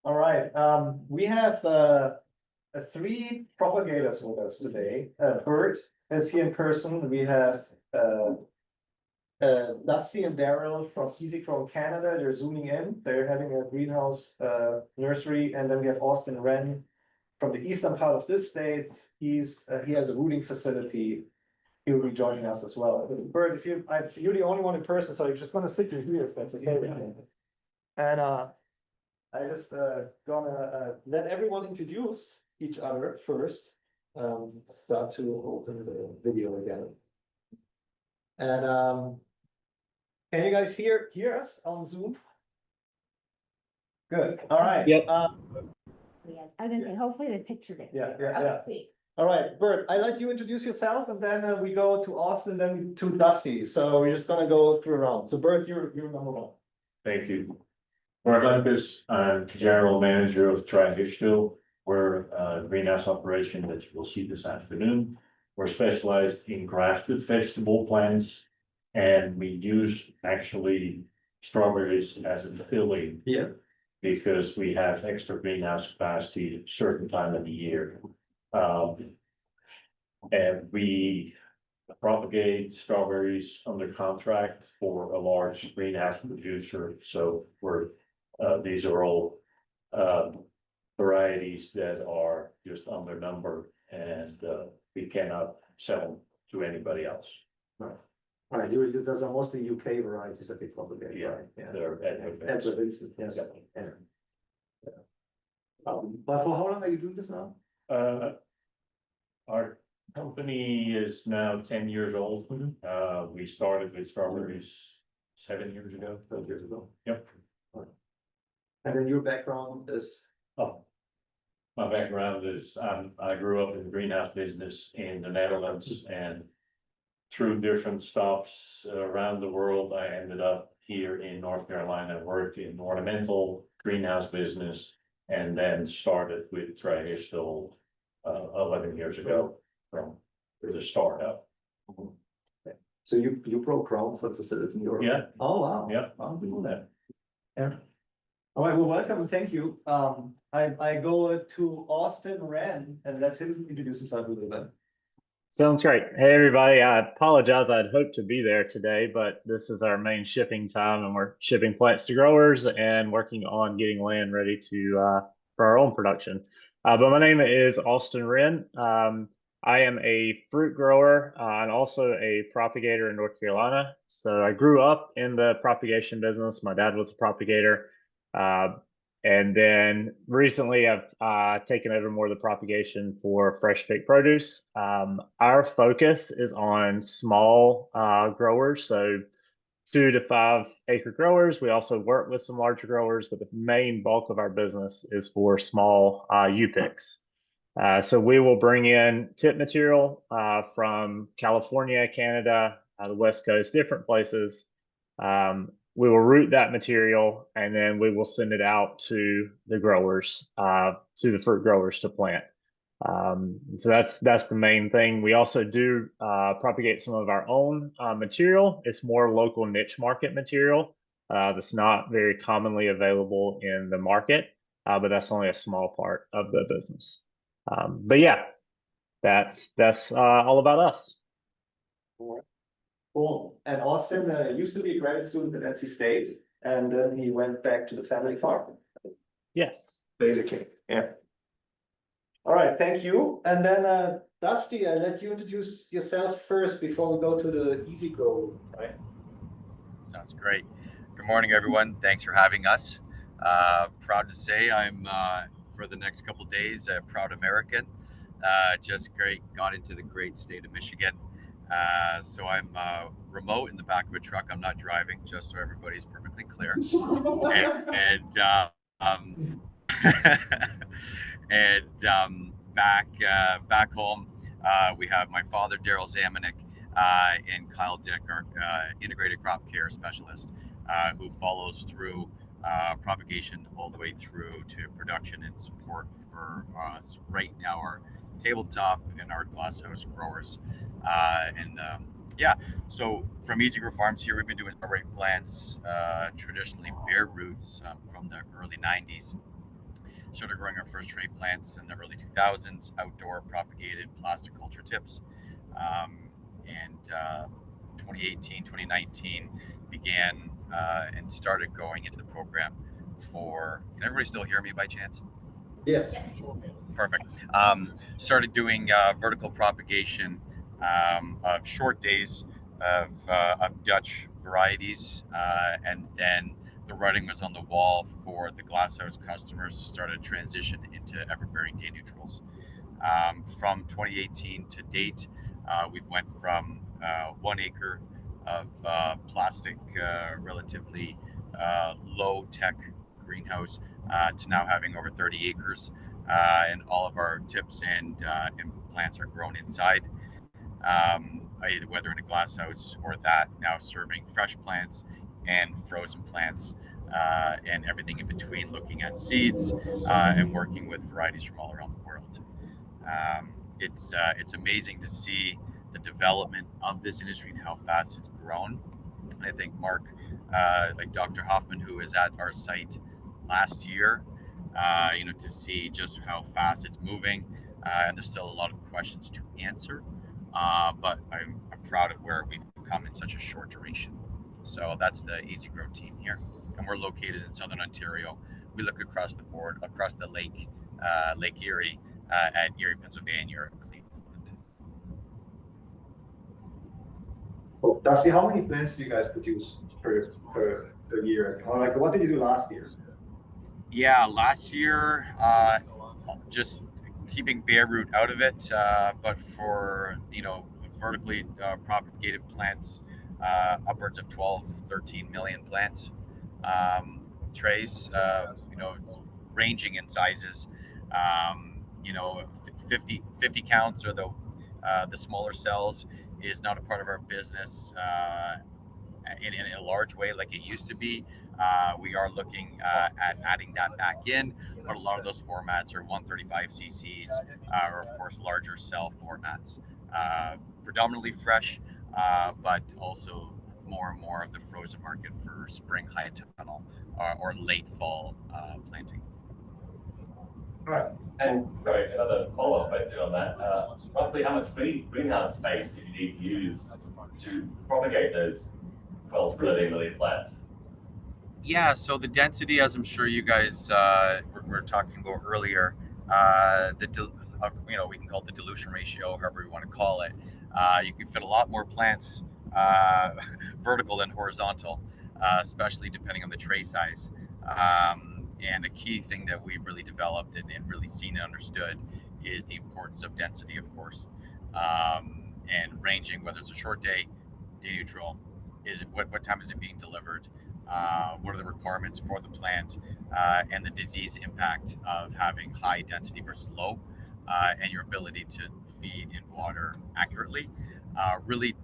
All right. We have three propagators with us today. Bert is here in person. We have Dusty and Daryl from EasyGrow Canada. They're zooming in. They're having a greenhouse nursery, and then we have Austin Wrenn from the eastern part of this state. He has a rooting facility. He will be joining us as well. Bert, you're the only one in person, so you're just gonna sit here if that's okay with you. And I just gonna let everyone introduce each other first. Start to open the video again. And can you guys hear us on Zoom? Good. All right. Yep. Yes, I was gonna say, hopefully the picture did. Yeah. Sweet. All right, Bert, I let you introduce yourself, and then we go to Austin, then to Dusty. So we're just gonna go through around. So Bert, you're number one. Thank you. Bert Lempkes, I'm General Manager of Tri-Hishtil. We're a greenhouse operation that you will see this afternoon. We're specialized in grafted vegetable plants, and we use actually strawberries as a filling. Yeah. Because we have extra greenhouse capacity at a certain time of the year. And we propagate strawberries under contract for a large greenhouse producer. So these are all varieties that are just under number, and we cannot sell them to anybody else. All right, those are mostly UK varieties that they propagate, right? Yeah. They're That's what it's, yes. Yeah. But for how long are you doing this now? Our company is now 10 years old. We started with strawberries 7 years ago. 12 years ago. Yep. And then your background is? Oh, my background is I grew up in the greenhouse business in the Netherlands, and through different stops around the world, I ended up here in North Carolina. Worked in ornamental greenhouse business, and then started with Tri-Hishtil 11 years ago from the startup. So you broke ground for the facility in Europe? Yeah. Oh, wow. Yeah. I'll do that. Yeah. All right, well, welcome and thank you. I go to Austin Wrenn and let him introduce himself a little bit. Sounds great. Hey, everybody. I apologize. I'd hoped to be there today, but this is our main shipping time, and we're shipping plants to growers and working on getting land ready to for our own production. But my name is Austin Wrenn. I am a fruit grower and also a propagator in North Carolina. So I grew up in the propagation business. My dad was a propagator. And then recently I've taken over more of the propagation for fresh pick produce. Our focus is on small growers, so 2 to 5 acre growers. We also work with some larger growers, but the main bulk of our business is for small U-picks. So we will bring in tip material from California, Canada, the West Coast, different places. We will root that material, and then we will send it out to the growers, to the fruit growers to plant. So that's the main thing. We also do propagate some of our own material. It's more local niche market material that's not very commonly available in the market, but that's only a small part of the business. But yeah, that's all about us. Cool. And Austin used to be a graduate student at NC State, and then he went back to the family farm. Yes. Basically, yeah. All right, thank you. And then Dusty, I let you introduce yourself first before we go to the EasyGrow, right? Sounds great. Good morning, everyone. Thanks for having us. Proud to say I'm for the next couple of days a proud American. Just got into the great state of Michigan. So I'm remote in the back of a truck. I'm not driving, just so everybody's perfectly clear. Back home, we have my father, Daryl Zamecnik, and Kyle Dick, our integrated crop care specialist, who follows through propagation all the way through to production and support for right now our tabletop and our glasshouse growers. So from EasyGrow Farms here, we've been doing strawberry plants, traditionally bare roots from the early 90s. started growing our first tray plants in the early 2000s, outdoor propagated plastic culture tips. And 2018, 2019 began and started going into the program for, can everybody still hear me by chance? Yes. Perfect. Started doing vertical propagation of short days of Dutch varieties, and then the writing was on the wall for the glasshouse customers to start a transition into ever-bearing day neutrals. From 2018 to date, we've went from 1 acre of plastic, relatively low-tech greenhouse to now having over 30 acres, and all of our tips and plants are grown inside, either whether in a glass house or that, now serving fresh plants and frozen plants, and everything in between, looking at seeds and working with varieties from all around the world. It's amazing to see the development of this industry and how fast it's grown. I think Mark, like Dr. Hoffman, who was at our site last year, to see just how fast it's moving, and there's still a lot of questions to answer, but I'm proud of where we've come in such a short duration. So that's the Easy Grow team here, and we're located in Southern Ontario. We look across the board, across the lake, Lake Erie, at Erie, Pennsylvania, or Cleveland. Well, Dusty, how many plants do you guys produce per year? Or like, what did you do last year? Yeah, last year, just keeping bare root out of it, but for, vertically propagated plants, upwards of 12, 13 million plants, trays, ranging in sizes, 50 counts, or the smaller cells is not a part of our business in a large way like it used to be. We are looking at adding that back in, but a lot of those formats are 135 cc's, or of course larger cell formats. Predominantly fresh, but also more and more of the frozen market for spring high tunnel or late fall planting. All right. And sorry, another follow-up question on that. Roughly how much greenhouse space do you need to use to propagate those 12 to 13 million plants? Yeah, so the density, as I'm sure you guys were talking about earlier, we can call it the dilution ratio, however we want to call it. You can fit a lot more plants vertical than horizontal, especially depending on the tray size. And a key thing that we've really developed and really seen and understood is the importance of density, of course, and ranging, whether it's a short day neutral, is it, what time is it being delivered? What are the requirements for the plant, and the disease impact of having high density versus low, and your ability to feed and water accurately. Really,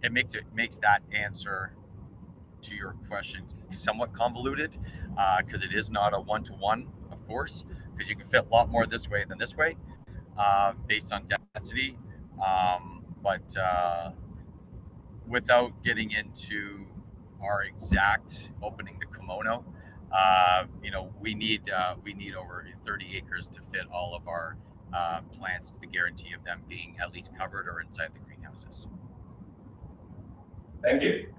it makes that answer to your question somewhat convoluted, because it is not a one-to-one, of course, because you can fit a lot more this way than this way, based on density, but without getting into our exact opening the kimono, we need over 30 acres to fit all of our plants, to the guarantee of them being at least covered or inside the greenhouses. Thank you.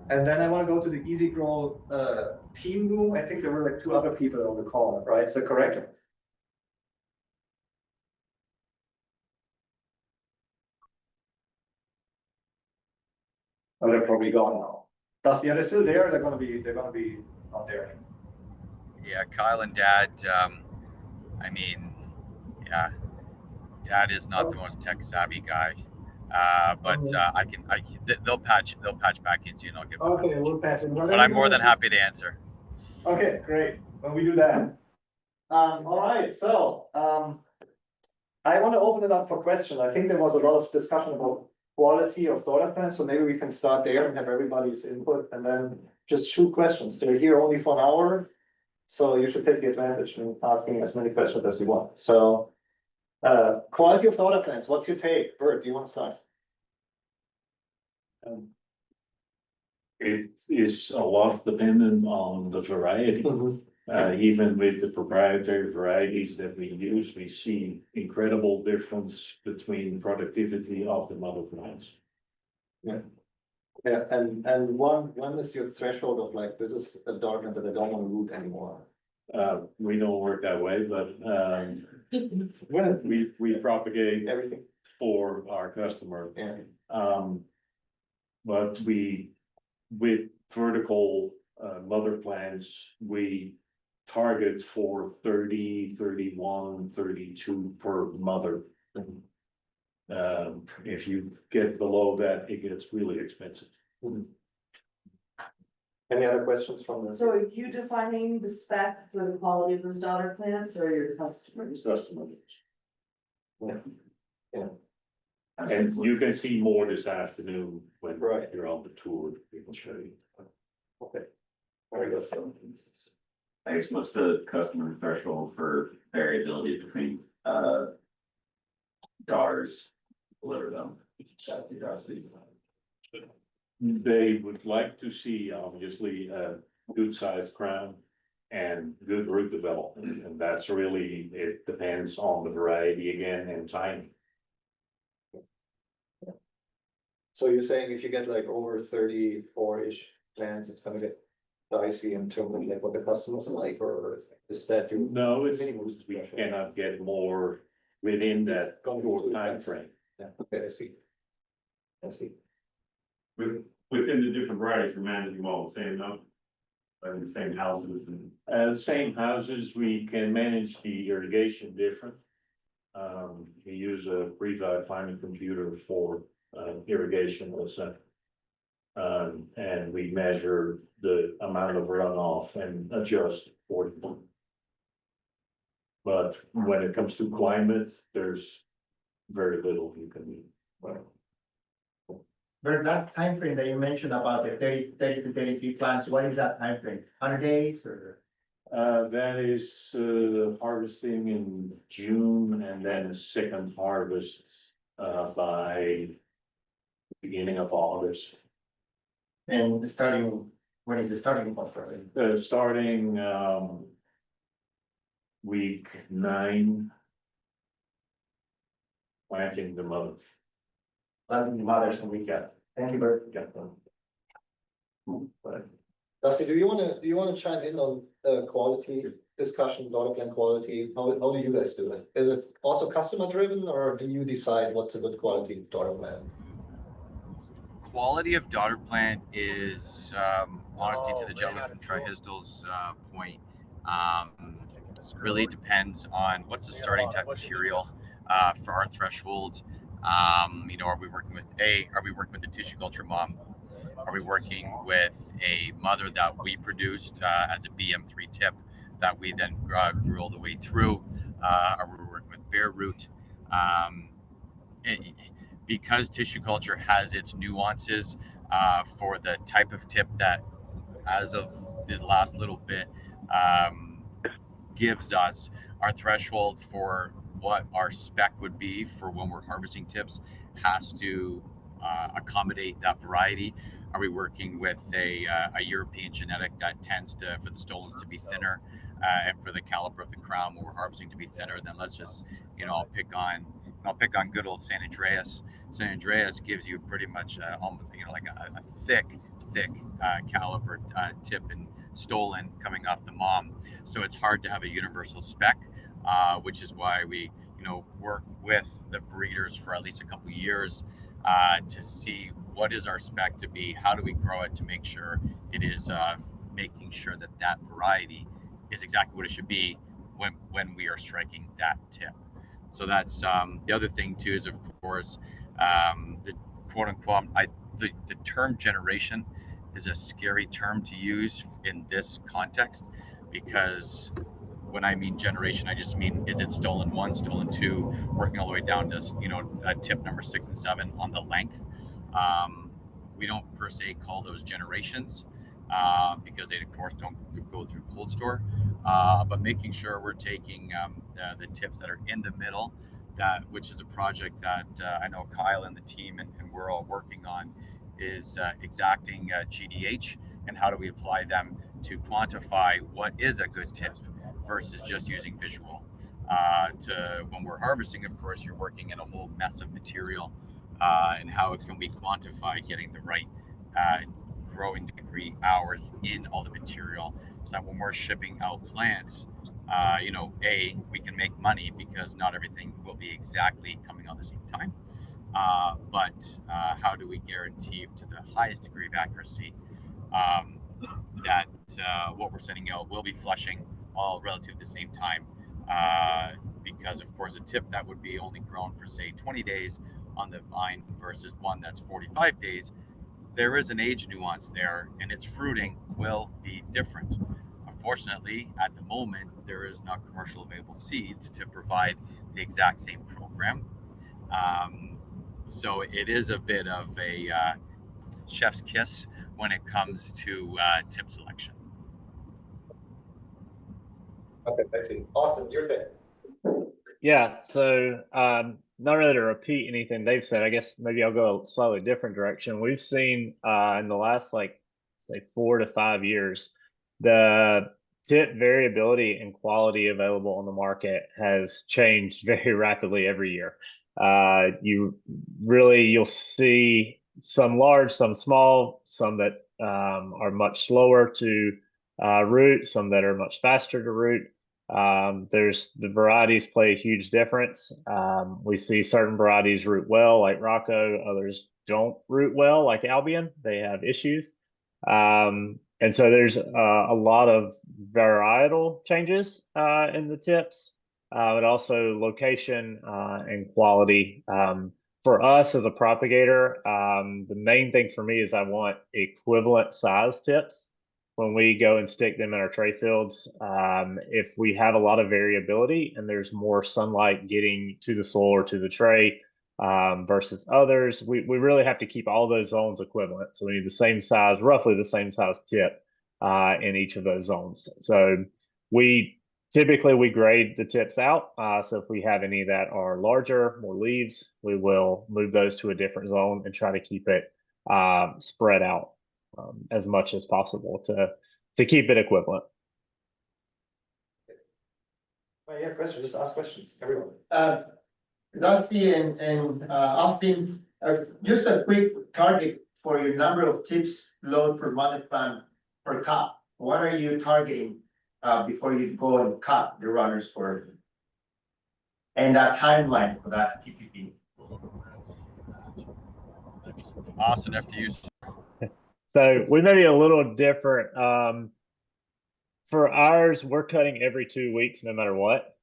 And then I want to go to the Easy Grow team room. I think there were like 2 other people on the call, right? Is that correct? Oh, they're probably gone now. Dusty, are they still there? They're gonna be not there anymore. Yeah, Kyle and Dad. Dad is not the most tech savvy guy, but they'll patch back into you, and I'll give them a message. We'll patch it. But I'm more than happy to answer. Okay, great. When we do that. All right, so I want to open it up for questions. I think there was a lot of discussion about quality of daughter plants, so maybe we can start there and have everybody's input, and then just shoot questions. They're here only for an hour, so you should take the advantage in asking as many questions as you want. So, quality of daughter plants, what's your take? Bert, do you want to start? It is a lot dependent on the variety. Even with the proprietary varieties that we use, we see incredible difference between productivity of the mother plants. Yeah, and when is your threshold of like, this is a daughter plant that I don't want to root anymore? We don't work that way, but, When we propagate everything, for our customer. yeah, But with vertical, mother plants, we target for 30, 31, 32 per mother. If you get below that, it gets really expensive. any other questions from the? So are you defining the spec for the quality of those daughter plants or your customers? Customers. Yeah, And you can see more this afternoon when Right. you're on the tour, we can show you. okay, very good. I guess what's the customer threshold for variability between, daughters deliver them? Out of curiosity. They would like to see, obviously, a good sized crown and good root development, and that's really, it depends on the variety again and timing. So you're saying if you get like over 34-ish plants, it's gonna get dicey in terms of like what the customers like, or is that you? No, it's, Minimum we threshold. cannot get more within that It's gonna be short too time expensive. frame. Yeah, okay, I see. I see. Within the different varieties, you're managing all the same, no? Like in the same houses and. Same houses, we can manage the irrigation different. We use a pre-val climate computer for irrigation also. And we measure the amount of runoff and adjust for it. But when it comes to climate, there's very little you can do. But that time frame that you mentioned about the 30 to 33 plants, what is that time frame? 100 days or? That is harvesting in June and then a second harvest by beginning of August. And starting, when is the starting point for it? Starting week 9. Planting the mother. Planting the mothers and weekend. Thank you, Bert. Dusty, do you wanna chime in on the quality discussion, daughter plant quality? How do you guys do it? Is it also customer driven, or do you decide what's a good quality daughter plant? Quality of daughter plant is, honestly, to the gentleman from Tri-Hishtil's point, really depends on what's the starting type material for our threshold. You know, are we working with a tissue culture mom? Are we working with a mother that we produced as a BM3 tip that we then grew all the way through? Are we working with bare root? Because tissue culture has its nuances for the type of tip that, as of this last little bit, gives us our threshold for what our spec would be for when we're harvesting tips has to accommodate that variety. Are we working with a European genetic that tends to, for the stolons to be thinner, and for the caliber of the crown when we're harvesting to be thinner? Then let's just, you know, I'll pick on good old San Andreas. San Andreas gives you pretty much almost, you know, like a thick caliber tip and stolon coming off the mom. So it's hard to have a universal spec, which is why we, you know, work with the breeders for at least a couple of years to see what is our spec to be, how do we grow it to make sure it is making sure that that variety is exactly what it should be when we are striking that tip. So that's the other thing too, is of course the quote unquote, the term generation is a scary term to use in this context, because when I mean generation, I just mean, is it stolon 1, stolon 2, working all the way down to, you know, tip number 6 and 7 on the length. We don't per se call those generations because they of course don't go through cold store, but making sure we're taking the tips that are in the middle, which is a project that I know Kyle and the team and we're all working on, is exacting GDH, and how do we apply them to quantify what is a good tip versus just using visual. When we're harvesting, of course, you're working in a whole mess of material, and how can we quantify getting the right growing degree hours in all the material, so that when we're shipping out plants, we can make money because not everything will be exactly coming on the same time. But how do we guarantee to the highest degree of accuracy that what we're sending out will be flushing all relative at the same time? Because of course a tip that would be only grown for say 20 days on the vine versus one that's 45 days, there is an age nuance there, and its fruiting will be different. Unfortunately, at the moment, there is not commercial available seeds to provide the exact same program. So it is a bit of a chef's kiss when it comes to tip selection. Okay, thank you. Austin, your thing. Yeah, so not really to repeat anything they've said, I guess maybe I'll go a slightly different direction. We've seen in the last say 4 to 5 years, the tip variability and quality available on the market has changed very rapidly every year. You'll see some large, some small, some that are much slower to root, some that are much faster to root. There's the varieties play a huge difference. We see certain varieties root well, like Rocco, others don't root well, like Albion. They have issues. And so there's a lot of varietal changes in the tips, but also location and quality. For us as a propagator, the main thing for me is I want equivalent size tips when we go and stick them in our tray fields. If we have a lot of variability and there's more sunlight getting to the soil or to the tray versus others, we really have to keep all those zones equivalent. So we need the same size, roughly the same size tip in each of those zones. So we typically grade the tips out. So if we have any that are larger, more leaves, we will move those to a different zone and try to keep it spread out as much as possible to keep it equivalent. Oh, yeah, questions, just ask questions, everyone. Dusty and Austin, just a quick target for your number of tips load per mother plant per cup. What are you targeting before you go and cut the runners for, and that timeline for that TPP? Austin, after you. So we may be a little different. For ours, we're cutting every 2 weeks, no matter what.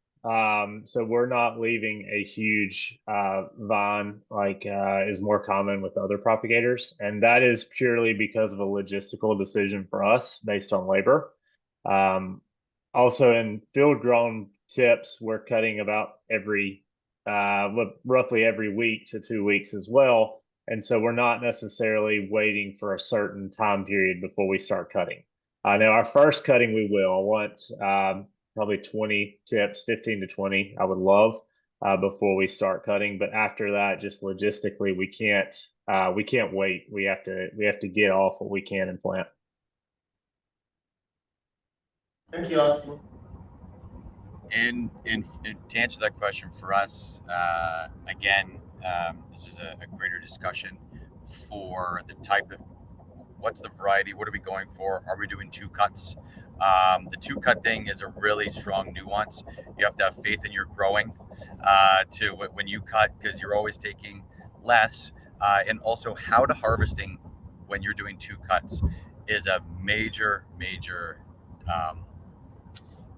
So we're not leaving a huge vine like is more common with other propagators. And that is purely because of a logistical decision for us based on labor. Also in field grown tips, we're cutting about roughly every week to 2 weeks as well. And so we're not necessarily waiting for a certain time period before we start cutting. Now our first cutting, we will. I want probably 20 tips, 15 to 20, I would love before we start cutting. But after that, just logistically, we can't wait. We have to get off what we can and plant. Thank you, Austin. And to answer that question for us, again, this is a greater discussion for the type of, what's the variety, what are we going for, are we doing 2 cuts? The 2 cut thing is a really strong nuance. You have to have faith in your growing to when you cut, because you're always taking less, and also how to harvesting when you're doing 2 cuts is a major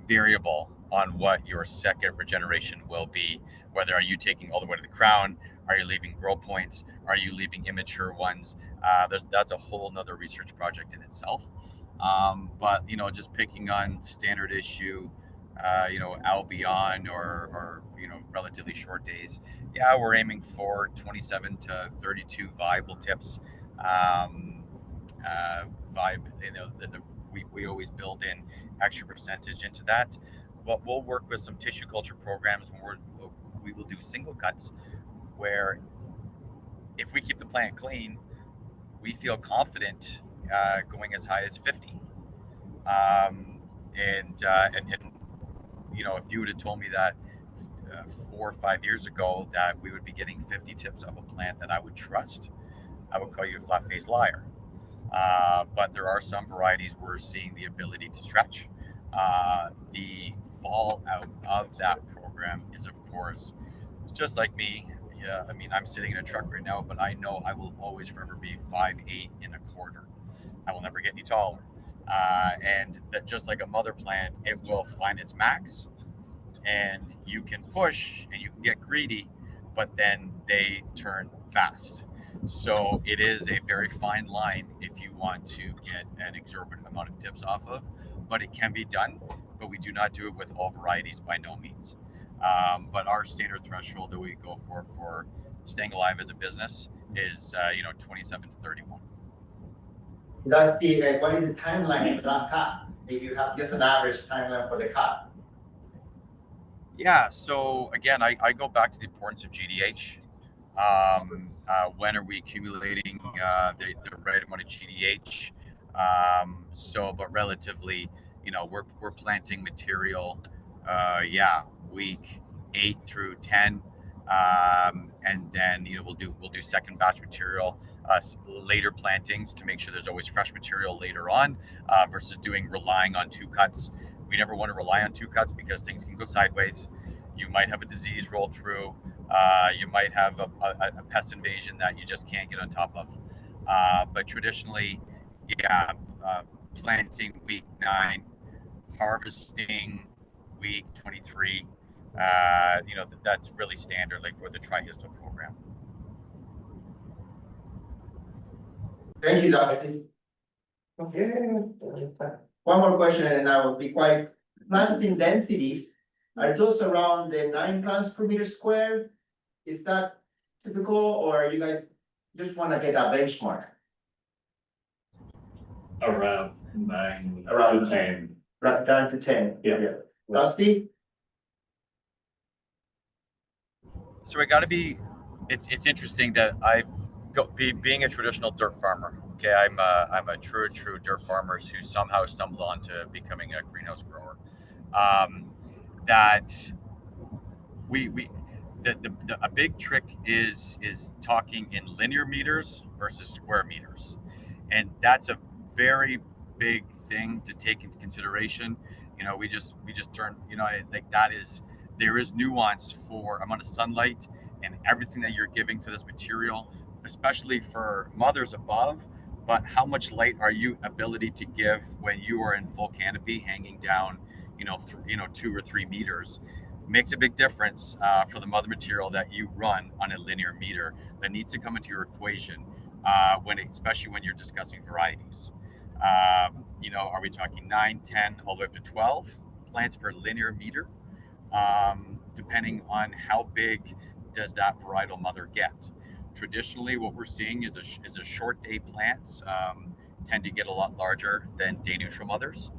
variable on what your second regeneration will be. Whether are you taking all the way to the crown, are you leaving grow points, are you leaving immature ones? That's a whole nother research project in itself. But just picking on standard issue, Albion or relatively short days, yeah, we're aiming for 27 to 32 viable tips. We always build in extra percentage into that. But we'll work with some tissue culture programs when we will do single cuts, where if we keep the plant clean, we feel confident going as high as 50. And you know, if you would have told me that 4 or 5 years ago that we would be getting 50 tips of a plant that I would trust, I would call you a flat-faced liar. But there are some varieties we're seeing the ability to stretch. The fallout of that program is, of course, just like me. Yeah, I mean, I'm sitting in a truck right now, but I know I will always forever be 5'8" and a quarter. I will never get any taller. And that just like a mother plant, it will find its max, and you can push and you can get greedy, but then they turn fast. So it is a very fine line if you want to get an exorbitant amount of tips off of, but it can be done. But we do not do it with all varieties by no means. But our standard threshold that we go for staying alive as a business is 27 to 31. That's what is the timeline for that cut? If you have just an average timeline for the cut. Yeah, so again, I go back to the importance of GDH. When are we accumulating the right amount of GDH? But relatively, we're planting material, week 8 through 10, and then we'll do second batch material, later plantings to make sure there's always fresh material later on, versus relying on 2 cuts. We never want to rely on 2 cuts because things can go sideways. You might have a disease roll through. You might have a pest invasion that you just can't get on top of. But traditionally, planting week 9, harvesting week 23. That's really standard, like for the Tri-Hishtil program. Thank you, Dustin. Okay. One more question and I will be quiet. Planting densities, are those around the 9 plants per meter square? Is that typical, or you guys just want to get a benchmark? Around 9, Around to 10. Right, down to 10. Yeah. Dusty? So it's interesting that being a traditional dirt farmer. Okay, I'm a true dirt farmer who somehow stumbled onto becoming a greenhouse grower. That a big trick is talking in linear meters versus square meters, and that's a very big thing to take into consideration. We just turn, I think there is nuance for amount of sunlight and everything that you're giving for this material, especially for mothers above. But how much light are you ability to give when you are in full canopy hanging down, 2 or 3 meters? Makes a big difference for the mother material that you run on a linear meter. That needs to come into your equation especially when you're discussing varieties. Are we talking 9, 10, all the way up to 12 plants per linear meter? Depending on how big does that varietal mother get. Traditionally, what we're seeing is a short day plants tend to get a lot larger than day neutral mothers.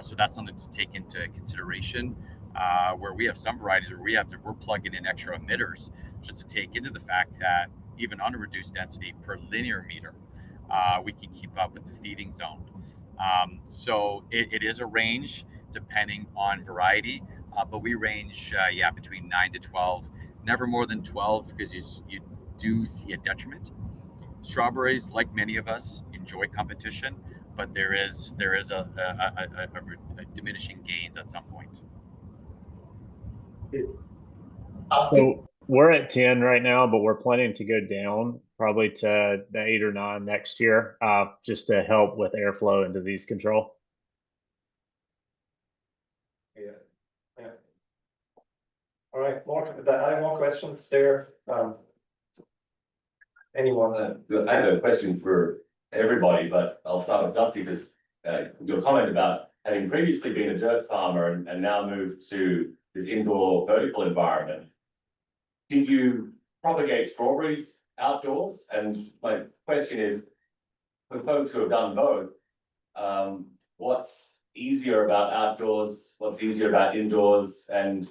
So that's something to take into consideration. Where we have some varieties where we're plugging in extra emitters just to take into the fact that even on a reduced density per linear meter, we can keep up with the feeding zone. So it is a range depending on variety, but we range between 9 to 12, never more than 12 because you do see a detriment. Strawberries, like many of us, enjoy competition, but there is a diminishing gains at some point. So we're at 10 right now, but we're planning to go down probably to the 8 or 9 next year, just to help with airflow and disease control. Yeah. All right, I have more questions there. Anyone? I have a question for everybody, but I'll start with Dusty because your comment about having previously been a dirt farmer and now moved to this indoor vertical environment. Did you propagate strawberries outdoors? And my question is, for folks who have done both, what's easier about outdoors? What's easier about indoors? And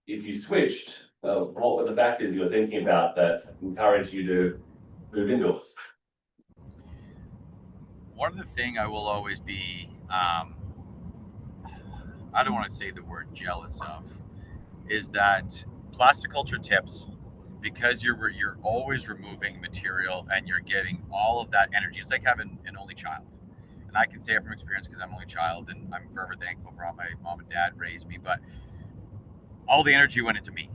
if you switched, what were the factors you were thinking about that encouraged you to move indoors? One of the things I will always be I don't want to say the word jealous of, is that plasticulture tips, because you're always removing material and you're getting all of that energy. It's like having an only child. And I can say it from experience because I'm an only child and I'm forever thankful for how my mom and dad raised me, but all the energy went into me.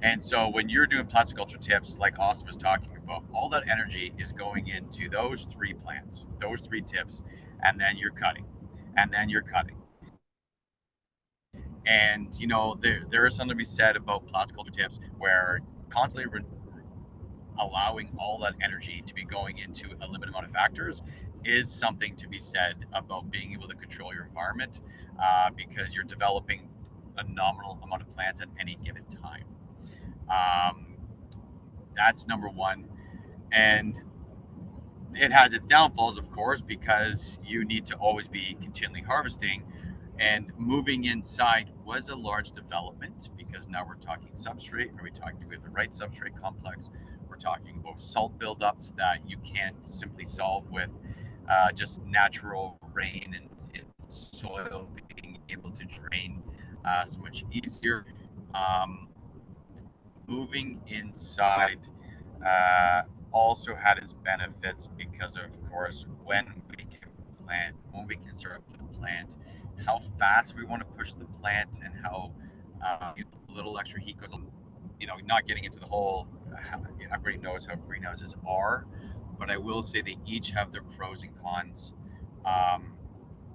And so when you're doing plasticulture tips, like Austin was talking about, all that energy is going into those 3 plants, those 3 tips, and then you're cutting, and then you're cutting. And you know, there is something to be said about plasticulture tips where constantly allowing all that energy to be going into a limited amount of factors is something to be said about being able to control your environment, because you're developing a nominal amount of plants at any given time. That's number one. And it has its downfalls, of course, because you need to always be continually harvesting. And moving inside was a large development because now we're talking substrate. Are we talking, do we have the right substrate complex? We're talking about salt buildups that you can't simply solve with just natural rain and soil being able to drain so much easier. Moving inside also had its benefits because, of course, when we can start to plant, how fast we want to push the plant and how little extra heat goes on. You know, not getting into the whole, everybody knows how greenhouses are, but I will say they each have their pros and cons.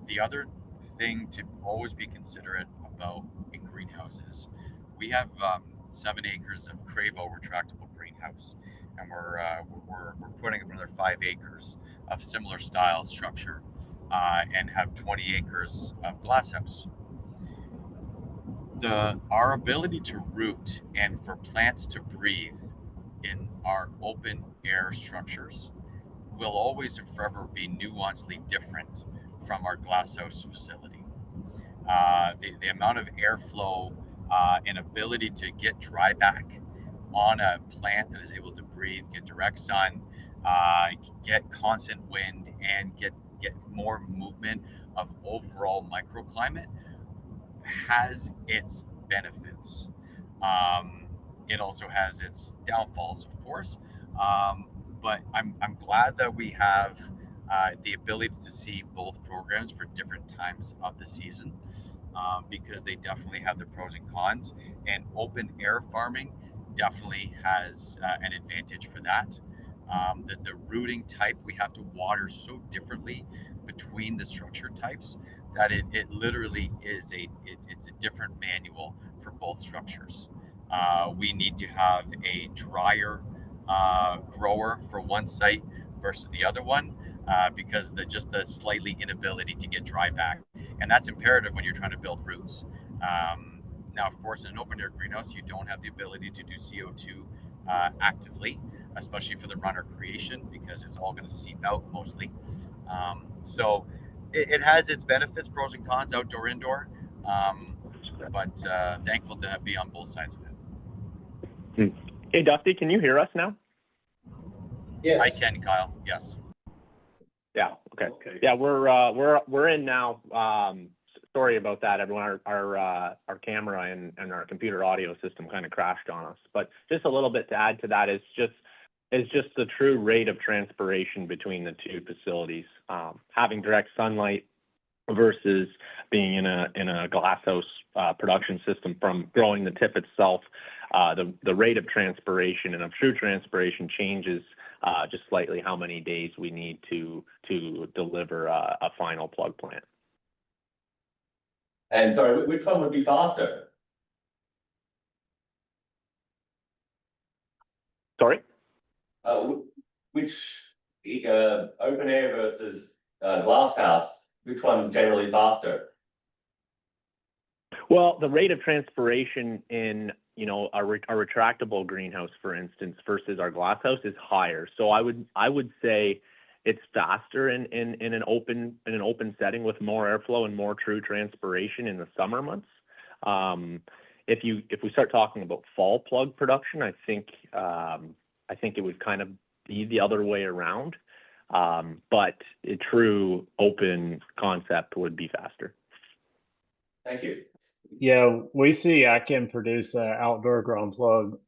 The other thing to always be considerate about in greenhouses, we have 7 acres of Cravo retractable greenhouse, and we're putting up another 5 acres of similar style structure, and have 20 acres of glasshouse. Our ability to root and for plants to breathe in our open air structures will always and forever be nuancedly different from our glasshouse facility. The amount of airflow and ability to get dry back on a plant that is able to breathe, get direct sun, get constant wind, and get more movement of overall microclimate has its benefits. It also has its downfalls, of course, but I'm glad that we have the ability to see both programs for different times of the season, because they definitely have their pros and cons, and open air farming definitely has an advantage for that. The rooting type, we have to water so differently between the structure types that it literally is it's a different manual for both structures. We need to have a drier grower for one site versus the other one, because the slightly inability to get dry back, and that's imperative when you're trying to build roots. Now, of course, in an open air greenhouse, you don't have the ability to do CO2 actively, especially for the runner creation, because it's all going to seep out mostly. So it has its benefits, pros and cons, outdoor, indoor, but thankful to be on both sides of it. Hey, Dusty, can you hear us now? Yes. I can, Kyle. Yes. Yeah. Okay. Yeah, we're in now. Sorry about that, everyone. Our camera and our computer audio system kind of crashed on us. But just a little bit to add to that is just the true rate of transpiration between the two facilities. Having direct sunlight versus being in a glasshouse production system from growing the tip itself, the rate of transpiration and of true transpiration changes just slightly how many days we need to deliver a final plug plant. And sorry, which one would be faster? Sorry? Which open air versus glass house, which one's generally faster? Well, the rate of transpiration in a retractable greenhouse, for instance, versus our glasshouse is higher. So I would say it's faster in an open setting with more airflow and more true transpiration in the summer months. If we start talking about fall plug production, I think it would kind of be the other way around. But a true open concept would be faster. Thank you. Yeah, we see I can produce an outdoor grown plug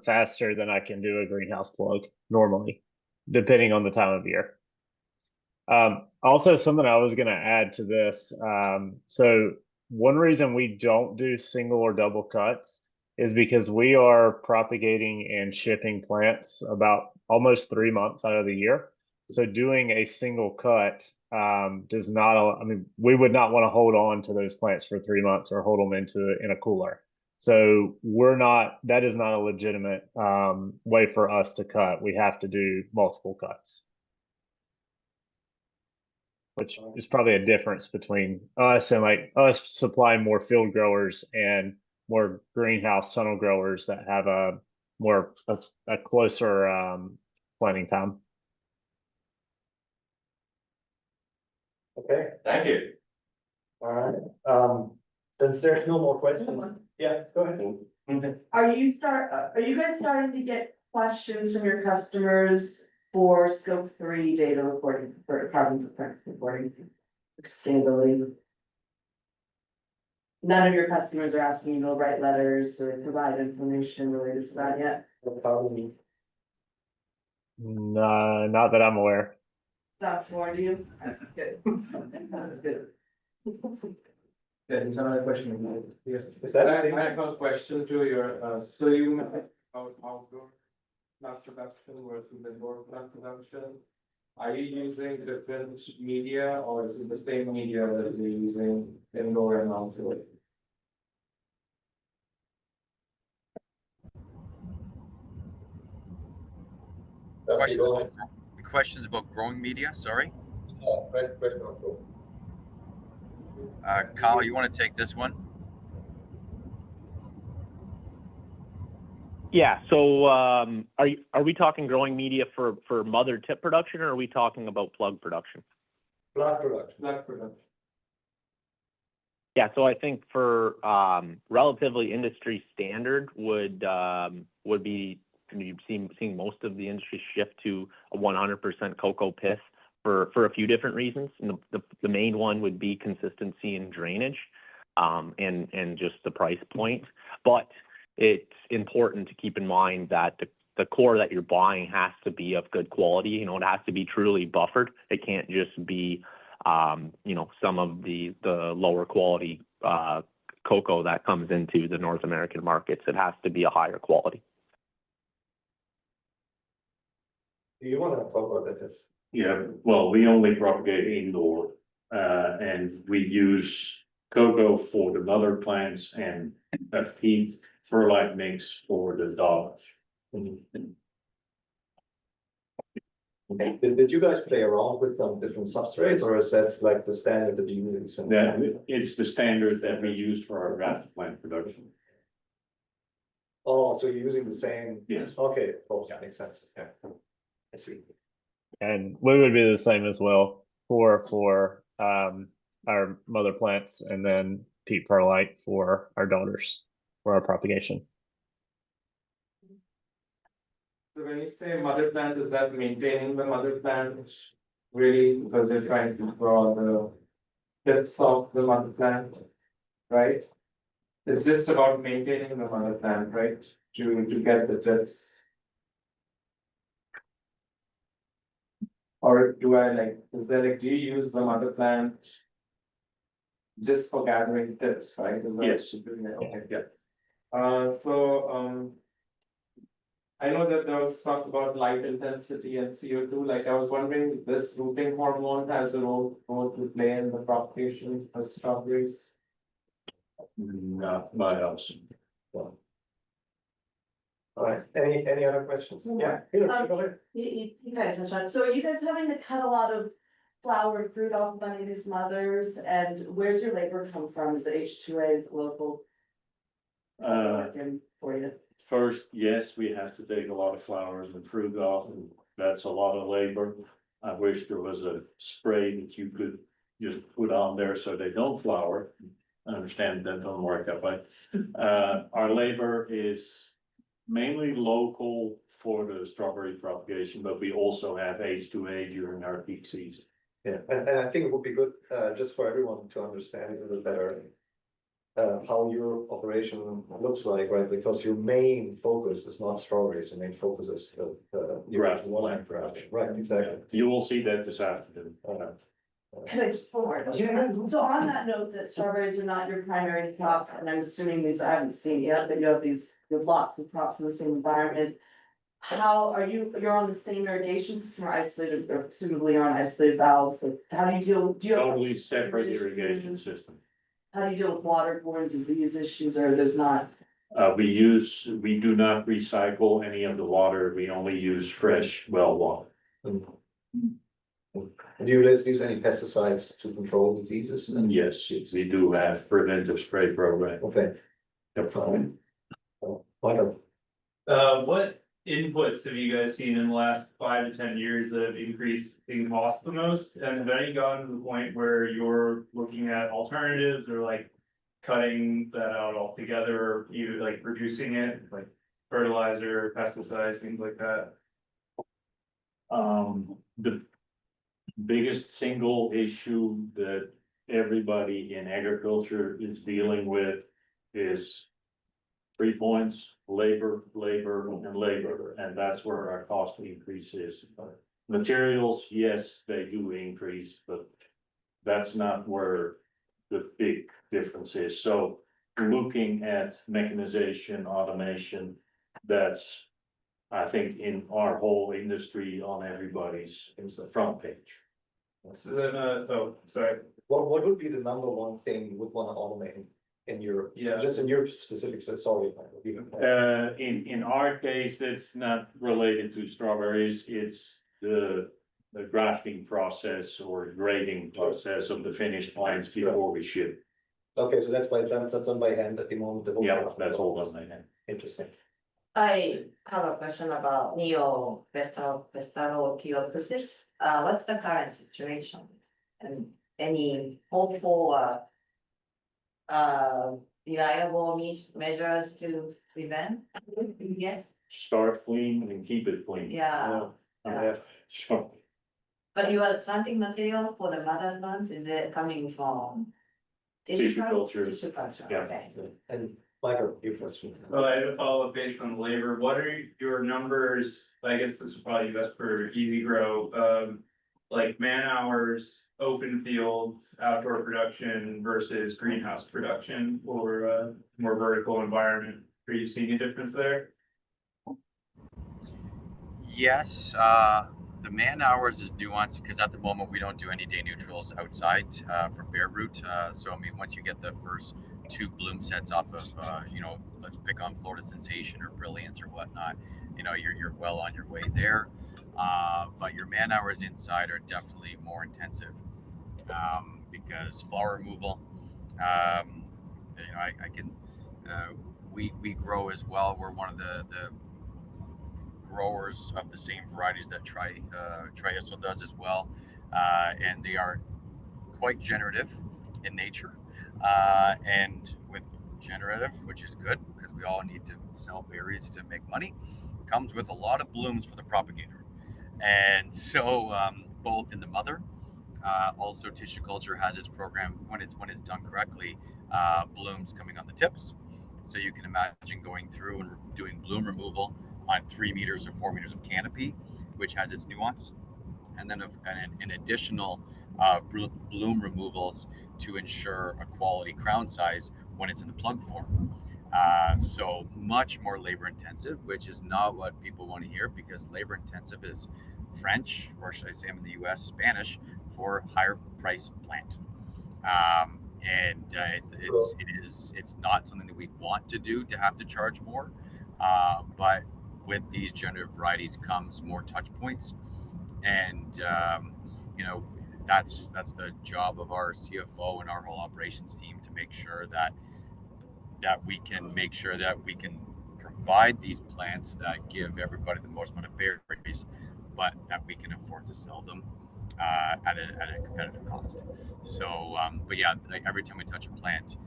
faster than I can do a greenhouse plug normally, depending on the time of year. Also, something I was going to add to this. So one reason we don't do single or double cuts is because we are propagating and shipping plants about almost 3 months out of the year. So doing a single cut does not, I mean, we would not want to hold on to those plants for 3 months or hold them in a cooler. So that is not a legitimate way for us to cut. We have to do multiple cuts, which is probably a difference between us and like us supplying more field growers and more greenhouse tunnel growers that have a closer planting time. Okay, Thank you. all right. Since there's no more questions, yeah, go ahead. Are you guys starting to get questions from your customers for scope 3 data reporting, for carbon footprint reporting, sustainability? None of your customers are asking you to write letters or provide information related to that yet? No, not that I'm aware. That's more to you? Good. That's good. Yeah, there's another question. Is I that? have a question to your, so you mentioned about outdoor plant production versus indoor plant production. Are you using different media or is it the same media that you're using indoor and outdoor? Questions about growing media, sorry. Kyle, you want to take this one? Yeah. So are we talking growing media for mother tip production, or are we talking about plug production? Plug production. Plant production. Yeah. So I think for relatively industry standard would be, you've seeing most of the industry shift to a 100% cocoa pith for a few different reasons. And the main one would be consistency and drainage, and just the price point. But it's important to keep in mind that the core that you're buying has to be of good quality. You know, it has to be truly buffered. It can't just be, some of the lower quality cocoa that comes into the North American markets. It has to be a higher quality. Do you want to talk about that? Yeah, well, we only propagate indoor, and we use cocoa for the mother plants and a peat fertilizer mix for the dogs. Okay. Did you guys play around with some different substrates, or is that like the standard that you use? It's the standard that we use for our grass plant production. Oh, so you're using the same? Yes. Okay, oh, yeah, makes sense, yeah. I see. And we would be the same as well for our mother plants, and then peat perlite for our daughters for our propagation. So when you say mother plant, is that maintaining the mother plant really because they're trying to grow the tips of the mother plant, right? It's just about maintaining the mother plant, right? To get the tips. Or do you use the mother plant just for gathering tips, right? Is that Yes. Okay, yeah. I know that there was talk about light intensity and CO2. Like I was wondering, if this rooting hormone has a role to play in the propagation of strawberries. Not my house. All right, any other questions? Yeah. Go ahead. You kind of touched on it. So are you guys having to cut a lot of flower and fruit off of any of these mothers? And where's your labor come from? Is it H2A, is it local? For you? First, yes, we have to take a lot of flowers and fruit off, and that's a lot of labor. I wish there was a spray that you could just put on there so they don't flower. I understand that don't work that way. Our labor is mainly local for the strawberry propagation, but we also have H2A during our peak season. Yeah, and I think it would be good, just for everyone to understand a little better. How your operation looks like, right? Because your main focus is not strawberries, your main focus is your Graft wine production, right, exactly. You will see that this afternoon. Can I just forward? Yeah. So on that note, that strawberries are not your primary crop, and I'm assuming these, I haven't seen yet, but you have lots of crops in the same environment. How are you're on the same irrigation system or isolated, or presumably you're on isolated valves, so how do you deal? Totally separate irrigation system. How do you deal with waterborne disease issues, or there's not? We do not recycle any of the water, we only use fresh well water. Do you guys use any pesticides to control diseases? Yes, we do have preventive spray program. Okay. Yep. Michael, What inputs have you guys seen in the last 5 to 10 years that have increased in cost the most? And have any gotten to the point where you're looking at alternatives or like cutting that out altogether, or either like reducing it, like fertilizer, pesticides, things like that? The biggest single issue that everybody in agriculture is dealing with is 3 points, labor, and labor, and that's where our cost increase is. Materials, yes, they do increase, but that's not where the big difference is. So looking at mechanization, automation, that's, I think, in our whole industry on everybody's front page. So then, sorry. what would be the number one thing you would want to automate in your, Yeah. just in your specific, sorry. In our case, it's not related to strawberries, it's the grafting process or grading process of the finished plants before we ship. Okay, so that's done by hand at the moment. Yeah, that's all done by hand. Interesting. I have a question about neo-Pestalochiosis. What's the current situation? And any hope for reliable measures to prevent? Yes, Start clean and keep it clean. yeah. Sure. But your planting material for the mother plants, is it coming from? Tissue culture. Tissue culture, Yeah. okay. And Michael, your question. Well, I have a follow-up based on labor. What are your numbers? I guess this is probably best for Easy Grow, like man hours, open fields, outdoor production versus greenhouse production, or more vertical environment. Are you seeing a difference there? Yes, the man hours is nuanced because at the moment we don't do any day neutrals outside for bare root. So I mean, once you get the first 2 bloom sets off of, let's pick on Florida Sensation or Brilliance or whatnot, you're well on your way there. But your man hours inside are definitely more intensive because flower removal. We grow as well. We're one of the growers of the same varieties that Tri-Hishtil does as well, and they are quite generative in nature, and with generative, which is good because we all need to sell berries to make money, comes with a lot of blooms for the propagator. And so both in the mother, also tissue culture has its program when it's done correctly, blooms coming on the tips. So you can imagine going through and doing bloom removal on 3 meters or 4 meters of canopy, which has its nuance, and then an additional bloom removals to ensure a quality crown size when it's in the plug form. So much more labor intensive, which is not what people want to hear, because labor intensive is French, or should I say in the US, Spanish for higher price plant. It's not something that we want to do, to have to charge more, but with these generative varieties comes more touch points, and that's the job of our CFO and our whole operations team, to make sure that we can make sure that we can provide these plants that give everybody the most amount of berries, but that we can afford to sell them at a competitive cost. So, but yeah, like every time we touch a plant,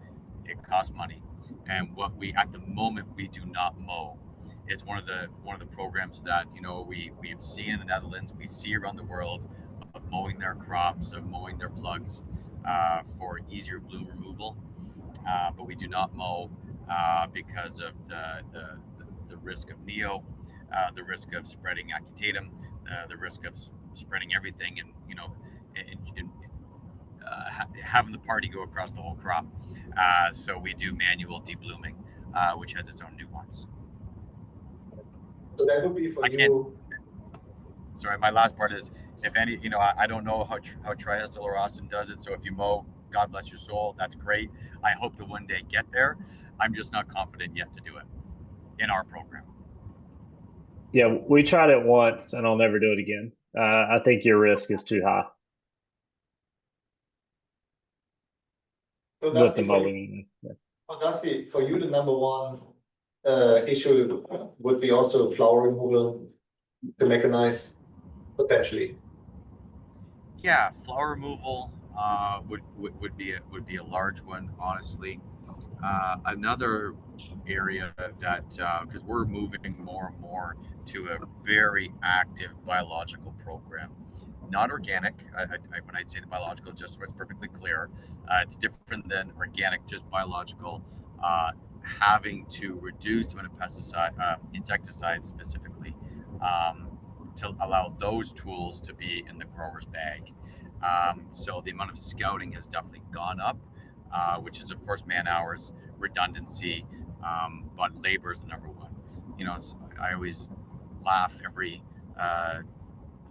it costs money. And at the moment, we do not mow it's one of the programs that we've seen in the Netherlands, we see around the world, of mowing their crops, of mowing their plugs for easier bloom removal. But we do not mow because of the risk of neo, the risk of spreading acutatum, the risk of spreading everything, and having the party go across the whole crop. So we do manual deblooming, which has its own nuance. So that would be for you. Sorry, my last part is, if any, I don't know how Tri-Hishtil or Austin does it. So if you mow, God bless your soul, that's great. I hope to one day get there. I'm just not confident yet to do it in our program. Yeah, we tried it once and I'll never do it again. I think your risk is too high So with the mowing. Yeah. Dusty, for you, the number one issue would be also flower removal to mechanize, potentially. Yeah, flower removal would be a large one, honestly. Another area that, because we're moving more and more to a very active biological program, not organic. When I say the biological, just so it's perfectly clear, it's different than organic, just biological. Having to reduce the amount of pesticide, insecticides specifically, to allow those tools to be in the grower's bag. So the amount of scouting has definitely gone up, which is of course man hours, redundancy, but labor is the number one. I always laugh every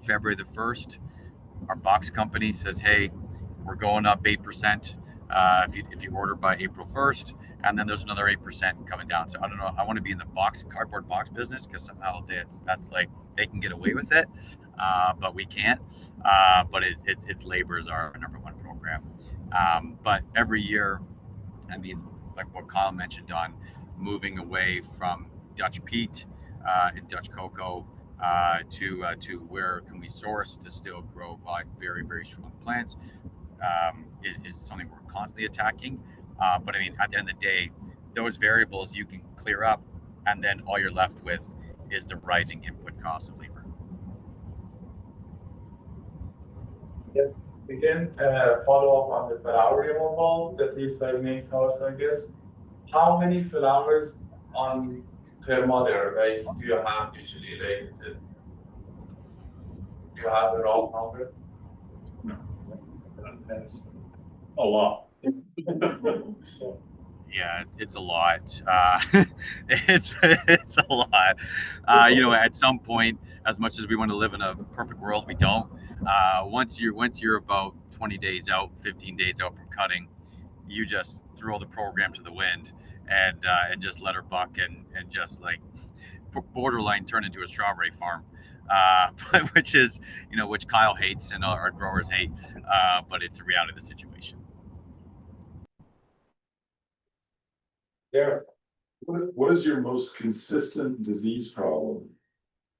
February the 1st. Our box company says, "Hey, we're going up 8%. If you order by April 1st," and then there's another 8% coming down. So I don't know. I want to be in the cardboard box business, because somehow that's like they can get away with it, but we can't. But it's labor is our number one program. But every year, I mean, like what Kyle mentioned on moving away from Dutch peat and Dutch cocoa to where can we source to still grow very, very strong plants, is something we're constantly attacking. But I mean, at the end of the day, those variables you can clear up, and then all you're left with is the rising input costs of labor. Yeah, we can follow up on the flower removal, at least by main cost, I guess. How many flowers on per mother, like, do you have usually? Like, do you have a raw number? No, that's a lot. Yeah, it's a lot. It's a lot. At some point, as much as we want to live in a perfect world, we don't. Once you're about 20 days out, 15 days out from cutting, you just throw the program to the wind and just let her buck and just like borderline turn into a strawberry farm, which Kyle hates and our growers hate, but it's a reality of the situation. There. What is your most consistent disease problem,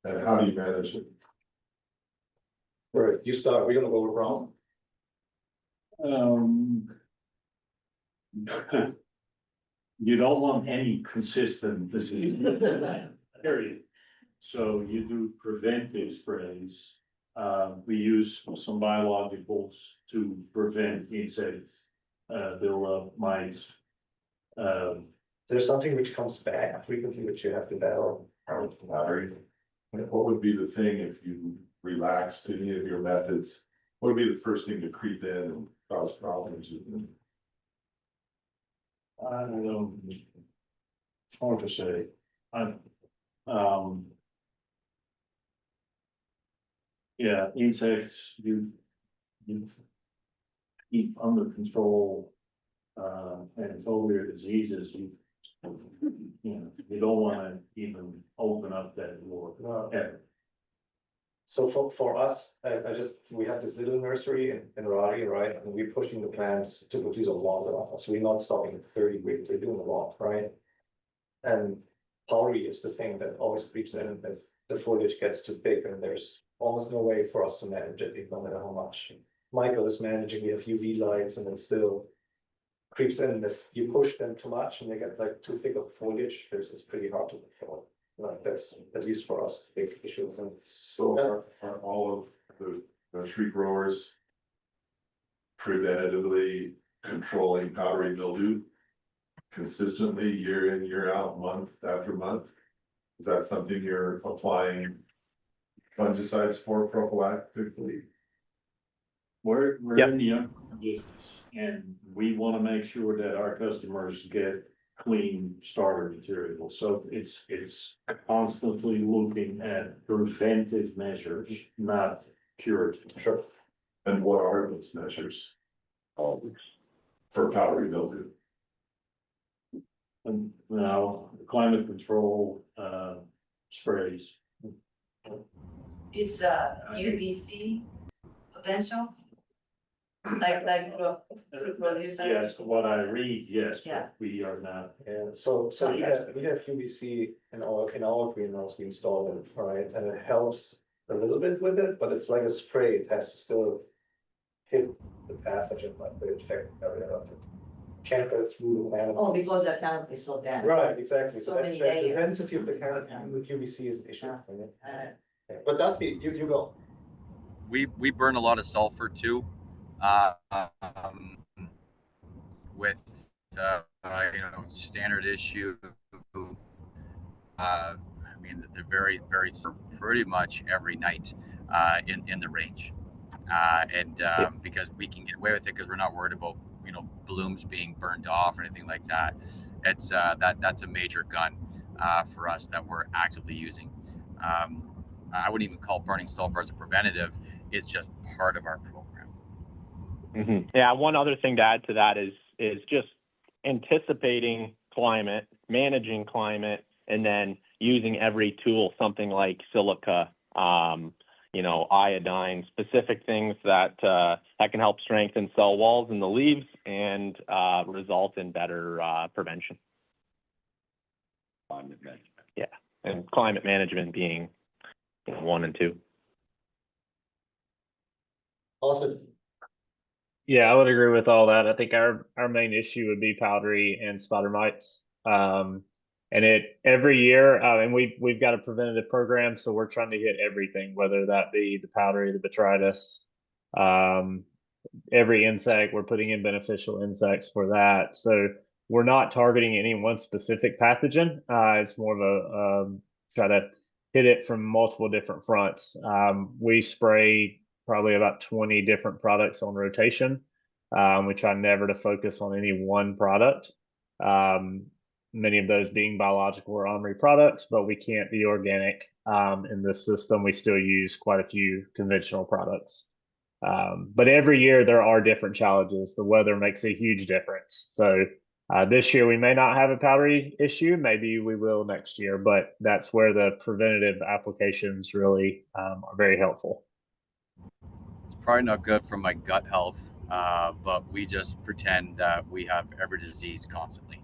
and how do you manage it? Right, you start. We're gonna go around. You don't want any consistent disease, period. So you do preventive sprays. We use some biologicals to prevent insects, buildup, mites. There's something which comes back frequently, which you have to battle. What would be the thing if you relaxed any of your methods? What would be the first thing to creep in and cause problems? I don't know. It's hard to say. Yeah, insects you keep under control, and foliar diseases you don't want to even open up that door. Ever. So for us, we have this little nursery in Raleigh, right? And we're pushing the plants to produce a lot of, so we're not stopping at 30 weeks, we're doing a lot, right? And powdery is the thing that always creeps in if the foliage gets too thick, and there's almost no way for us to manage it, no matter how much Michael is managing. We have UV lights, and it still creeps in. If you push them too much and they get like too thick of foliage, it's pretty hard to control. Like that's, at least for us, a big issue. So are all of the tree growers preventatively controlling powdery mildew consistently year in, year out, month after month? Is that something you're applying fungicides for prophylactically? We're Yep. in the young business and we want to make sure that our customers get clean starter material. So it's constantly looking at preventive measures, not curative. Sure. And what are those measures for powdery mildew? And now climate control, sprays. Is UVC potential? Like for producers? Yes, what I read, yes, Yeah. but we are not. Yeah, so we have UVC in our greenhouse, we installed it, right, and it helps a little bit with it, but it's like a spray, it has to still hit the pathogen, like the infected area of it. Can't go through the animal. Oh, because the canopy is so dense. Right, exactly, So so that's many the layers. density of the canopy with UVC is an issue. Yeah. Right? Yeah. But Dusty, you go. We burn a lot of sulfur too, with standard issue. I mean, they're very pretty much every night in the range, because we can get away with it because we're not worried about blooms being burned off or anything like that. It's that's a major gun for us that we're actively using. I wouldn't even call burning sulfur as a preventative. It's just part of our program. Mm-hmm. Yeah, one other thing to add to that is just anticipating climate, managing climate, and then using every tool, something like silica, iodine, specific things that can help strengthen cell walls in the leaves and result in better prevention. Climate management. Yeah, and climate management being 1 and 2. Awesome. Yeah, I would agree with all that. I think our main issue would be powdery and spider mites. And every year, and we've got a preventative program, so we're trying to hit everything, whether that be the powdery, the botrytis, every insect. We're putting in beneficial insects for that. So we're not targeting any one specific pathogen. It's more of a try to hit it from multiple different fronts. We spray probably about 20 different products on rotation. We try never to focus on any one product. Many of those being biological or OMRI products, but we can't be organic in this system. We still use quite a few conventional products. But every year there are different challenges. The weather makes a huge difference. So this year we may not have a powdery issue. Maybe we will next year, but that's where the preventative applications really are very helpful. It's probably not good for my gut health, but we just pretend that we have every disease constantly.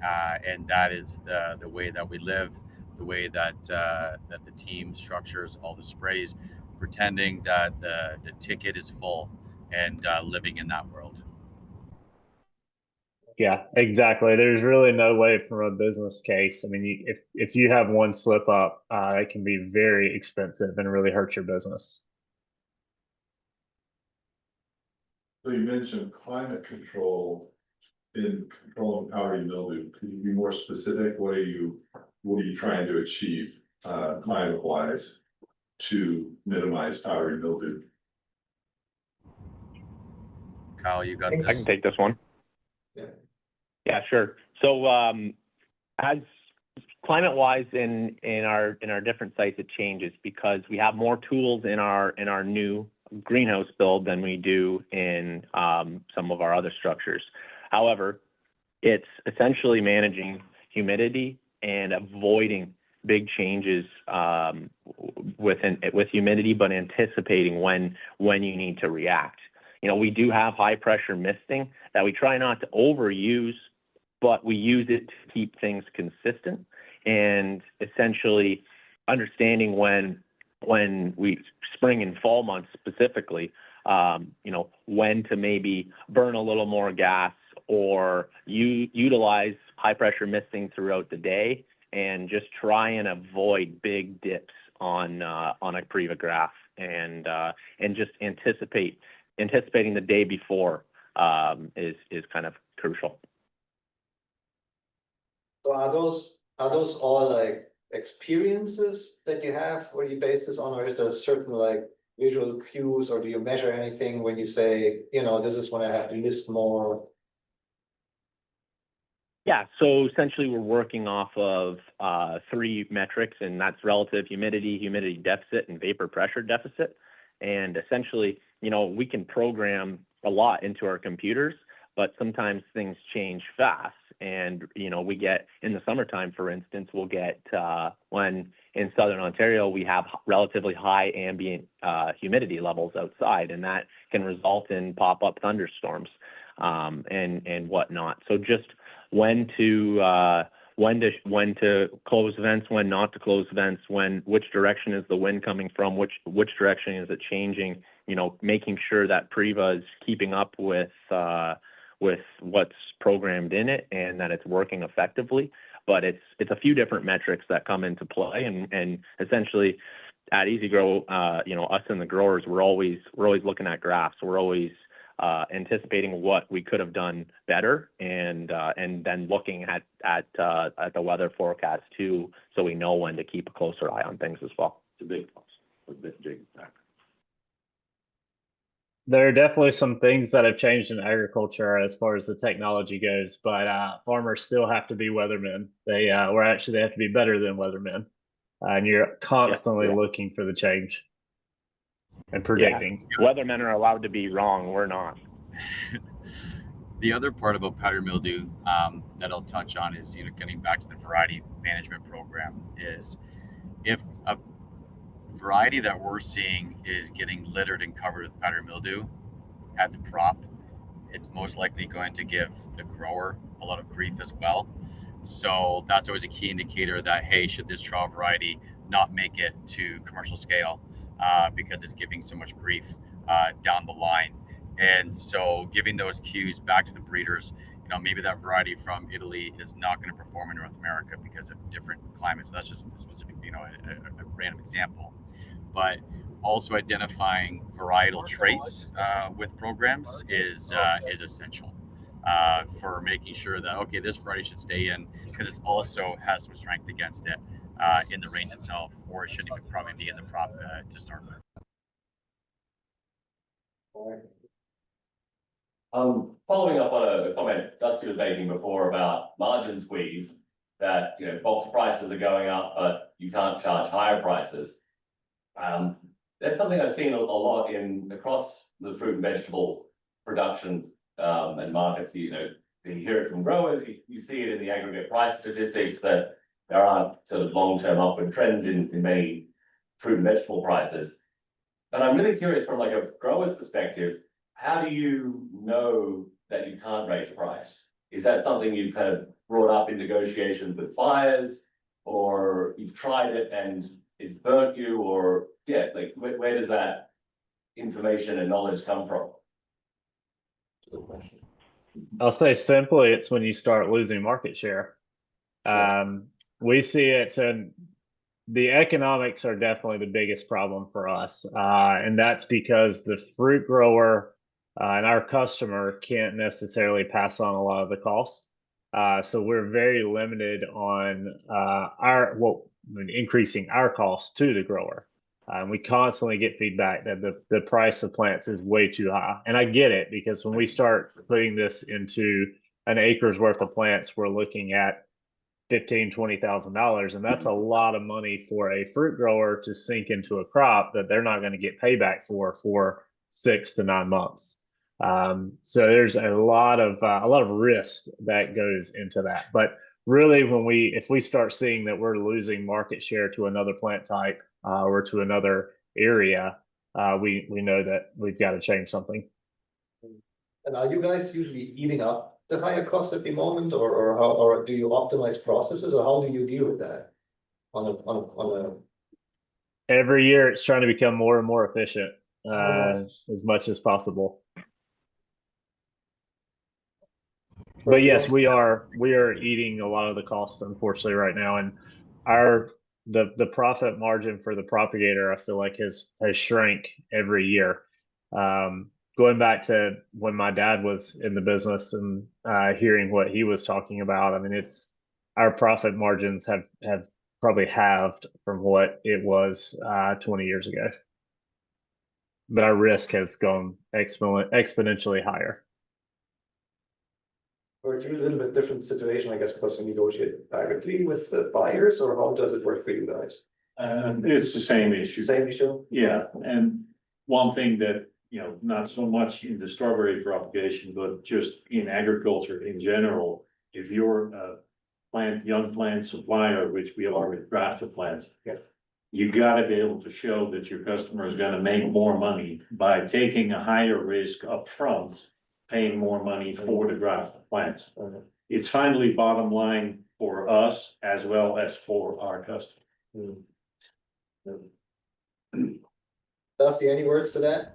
And that is the way that we live, the way that the team structures all the sprays, pretending that the ticket is full and living in that world. Yeah, exactly. There's really no way from a business case. I mean, if you have one slip up, it can be very expensive and really hurt your business. So you mentioned climate control in controlling powdery mildew. Could you be more specific? What are you trying to achieve climate wise to minimize powdery mildew? Kyle, you got I this. can take this one. Yeah, sure. So as climate-wise in our different sites, it changes because we have more tools in our new greenhouse build than we do in some of our other structures. However, it's essentially managing humidity and avoiding big changes with humidity, but anticipating when you need to react. We do have high pressure misting that we try not to overuse, but we use it to keep things consistent and essentially understanding when we spring and fall months specifically, when to maybe burn a little more gas or utilize high pressure misting throughout the day and just try and avoid big dips on a Priva graph, and just anticipating the day before is kind of crucial. So are those all like experiences that you have where you base this on, or is there certain like visual cues, or do you measure anything when you say, you know, this is when I have to list more? Yeah, so essentially we're working off of 3 metrics, and that's relative humidity, humidity deficit, and vapor pressure deficit. And essentially, you know, we can program a lot into our computers, but sometimes things change fast. And, you know, we get in the summertime, for instance, we'll get when in Southern Ontario, we have relatively high ambient humidity levels outside, and that can result in pop-up thunderstorms and whatnot. So just when to close vents, when not to close vents, which direction is the wind coming from, which direction is it changing, you know, making sure that Priva is keeping up with what's programmed in it and that it's working effectively. But it's a few different metrics that come into play, and essentially at EasyGrow, you know, us and the growers, we're always looking at graphs. We're always anticipating what we could have done better, and then looking at the weather forecast too, so we know when to keep a closer eye on things as well. It's a big plus, a big factor. There are definitely some things that have changed in agriculture as far as the technology goes, but farmers still have to be weathermen. They have to be better than weathermen, and you're constantly looking for the change and predicting. Yeah. Weathermen are allowed to be wrong. We're not. The other part about powdery mildew that I'll touch on is, you know, getting back to the variety management program, is if a variety that we're seeing is getting littered and covered with powdery mildew at the prop, it's most likely going to give the grower a lot of grief as well. So that's always a key indicator that, hey, should this trial variety not make it to commercial scale because it's giving so much grief down the line. And so giving those cues back to the breeders, you know, maybe that variety from Italy is not going to perform in North America because of different climates. That's just a specific, you know, a random example. But also identifying varietal traits with programs is essential for making sure that, okay, this variety should stay in because it also has some strength against it in the range itself, or it shouldn't even probably be in the prop to start with. Following up on a comment Dusty was making before about margin squeeze, that, you know, box prices are going up, but you can't charge higher prices. That's something I've seen a lot across the fruit and vegetable production and markets. You know, you hear it from growers, you see it in the aggregate price statistics that there aren't sort of long-term upward trends in many fruit and vegetable prices. And I'm really curious from like a grower's perspective, how do you know that you can't raise price? Is that something you've kind of brought up in negotiations with buyers, or you've tried it and it's burnt you, or like where does that information and knowledge come from? Good question. I'll say simply, it's when you start losing market share. Sure. We see it, and the economics are definitely the biggest problem for us. And that's because the fruit grower and our customer can't necessarily pass on a lot of the costs. So we're very limited on increasing our costs to the grower. We constantly get feedback that the price of plants is way too high. And I get it, because when we start putting this into an acre's worth of plants, we're looking at $15,000-$20,000, and that's a lot of money for a fruit grower to sink into a crop that they're not going to get payback for 6 to 9 months. So there's a lot of risk that goes into that. But really, if we start seeing that we're losing market share to another plant type or to another area, we know that we've got to change something. And are you guys usually eating up the higher cost at the moment, or do you optimize processes, or how do you deal with that Every year it's trying to become more and more efficient as much as possible. But yes, we are eating a lot of the cost, unfortunately, right now. And the profit margin for the propagator, I feel like has shrank every year. Going back to when my dad was in the business and hearing what he was talking about, I mean, it's our profit margins have probably halved from what it was 20 years ago. But our risk has gone exponentially higher. Or do you a little bit different situation, I guess, because you negotiate directly with the buyers, or how does it work for you guys? It's the same issue. Same issue? Yeah, and one thing that, not so much in the strawberry propagation, but just in agriculture in general, if you're a young plant supplier, which we are with grafted plants. Yeah. You gotta be able to show that your customer is gonna make more money by taking a higher risk upfront, paying more money for the grafted plants. It's finally bottom line for us as well as for our customer. Dusty, any words to that?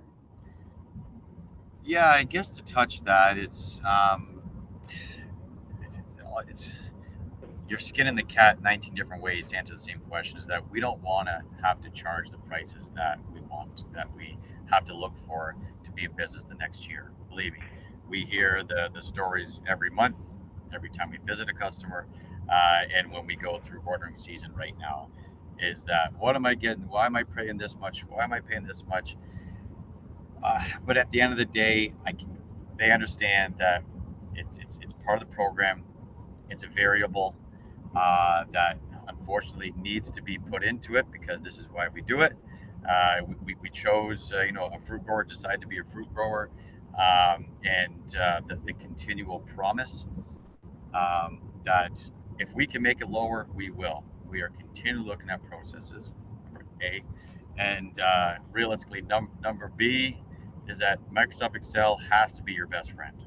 Yeah, I guess to touch that, it's you're skinning the cat 19 different ways to answer the same question. Is that we don't want to have to charge the prices that we want, that we have to look for to be in business the next year. Believe me, we hear the stories every month, every time we visit a customer, and when we go through ordering season right now, is that what am I getting? Why am I paying this much? Why am I paying this much? But at the end of the day, they understand that it's part of the program. It's a variable that unfortunately needs to be put into it because this is why we do it. We chose, a fruit grower decided to be a fruit grower, and the continual promise that if we can make it lower, we will. We are continually looking at processes, number A, and realistically, number B is that Microsoft Excel has to be your best friend.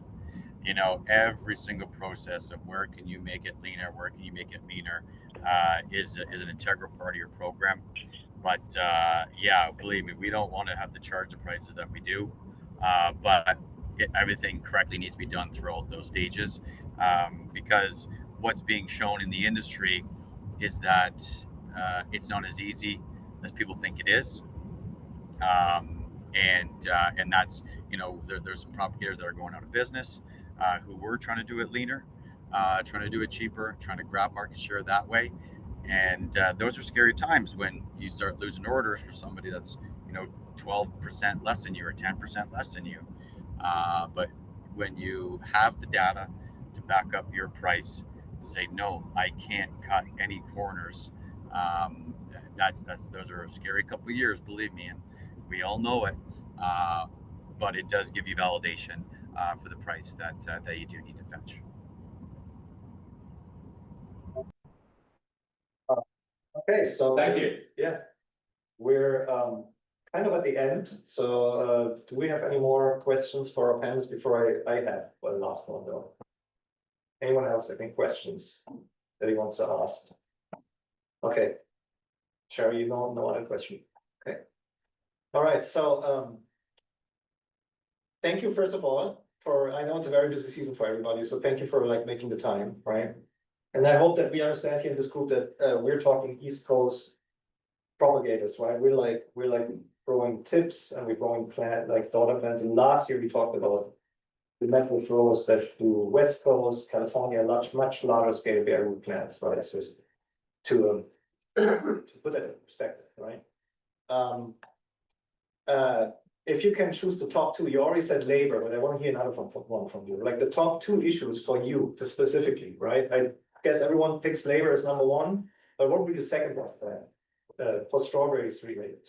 Every single process of where can you make it leaner, where can you make it meaner, is an integral part of your program. But yeah, believe me, we don't want to have to charge the prices that we do, but everything correctly needs to be done throughout those stages, because what's being shown in the industry is that it's not as easy as people think it is. And that's, there's some propagators that are going out of business, who were trying to do it leaner, trying to do it cheaper, trying to grab market share that way. And those are scary times when you start losing orders for somebody that's 12% less than you or 10% less than you. But when you have the data to back up your price, to say no, I can't cut any corners. Those are a scary couple of years, believe me, and we all know it. But it does give you validation for the price that you do need to fetch. Okay, so Thank you. Yeah, we're kind of at the end. So do we have any more questions for our panelists before I have one last one though? Anyone else? Any questions that he wants to ask? Okay, Sherry, no other question. Okay, all right. So thank you first of all for. I know it's a very busy season for everybody, so thank you for making the time, right? And I hope that we understand here in this group that we're talking East Coast propagators, right? We're like growing tips and we're growing daughter plants. And last year we talked about the metal growers that do West Coast, California, much larger scale bare root plants, right? So to put that in perspective, right? If you can choose the top two, you already said labor, but I want to hear another one from you. Like the top two issues for you specifically, right? I guess everyone picks labor as number one, but what would be the second one for strawberries related?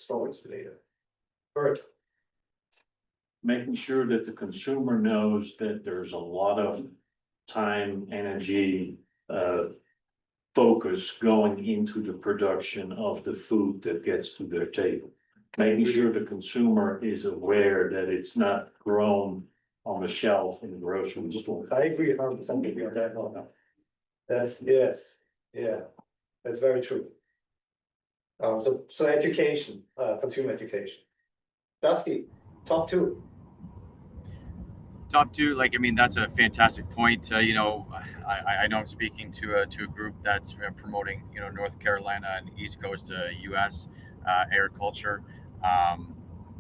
Bert. Making sure that the consumer knows that there's a lot of time, energy, focus going into the production of the food that gets to their table. Making sure the consumer is aware that it's not grown on the shelf in the grocery store. I agree 100% with you on that one. Yes, yeah, that's very true. So education, consumer education. Dusty, top two. Top two, like, I mean, that's a fantastic point. You know, I know I'm speaking to a group that's promoting, you know, North Carolina and East Coast U.S. Agriculture.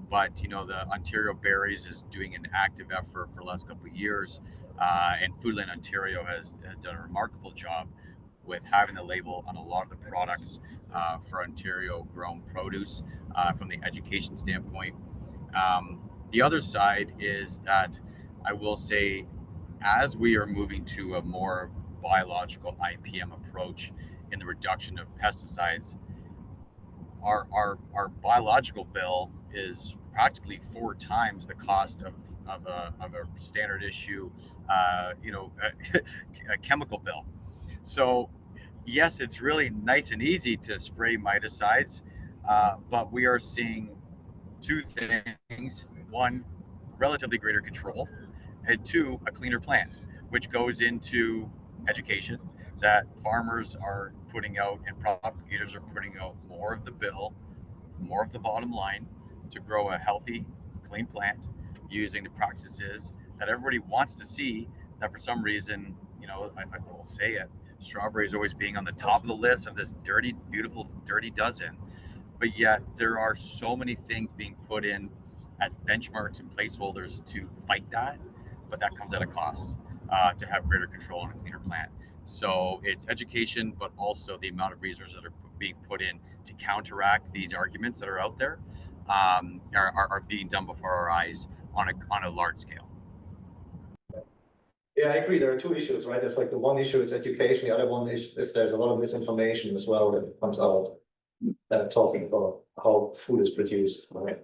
But, you know, the Ontario Berries is doing an active effort for the last couple of years. And Foodland Ontario has done a remarkable job with having the label on a lot of the products for Ontario grown produce from the education standpoint. The other side is that I will say, as we are moving to a more biological IPM approach in the reduction of pesticides, our biological bill is practically 4 times the cost of a standard issue, you know, a chemical bill. So yes, it's really nice and easy to spray miticides, but we are seeing 2 things. One, relatively greater control, and 2, a cleaner plant, which goes into education that farmers are putting out and propagators are putting out more of the bill, more of the bottom line to grow a healthy, clean plant using the practices that everybody wants to see. That for some reason, you know, I will say it, strawberries always being on the top of the list of this dirty, beautiful, dirty dozen. But yet there are so many things being put in as benchmarks and placeholders to fight that, but that comes at a cost to have greater control on a cleaner plant. So it's education, but also the amount of resources that are being put in to counteract these arguments that are out there are being done before our eyes on a large scale. Yeah, I agree. There are 2 issues, right? There's like the one issue is education. The other one is there's a lot of misinformation as well that comes out talking about how food is produced, right?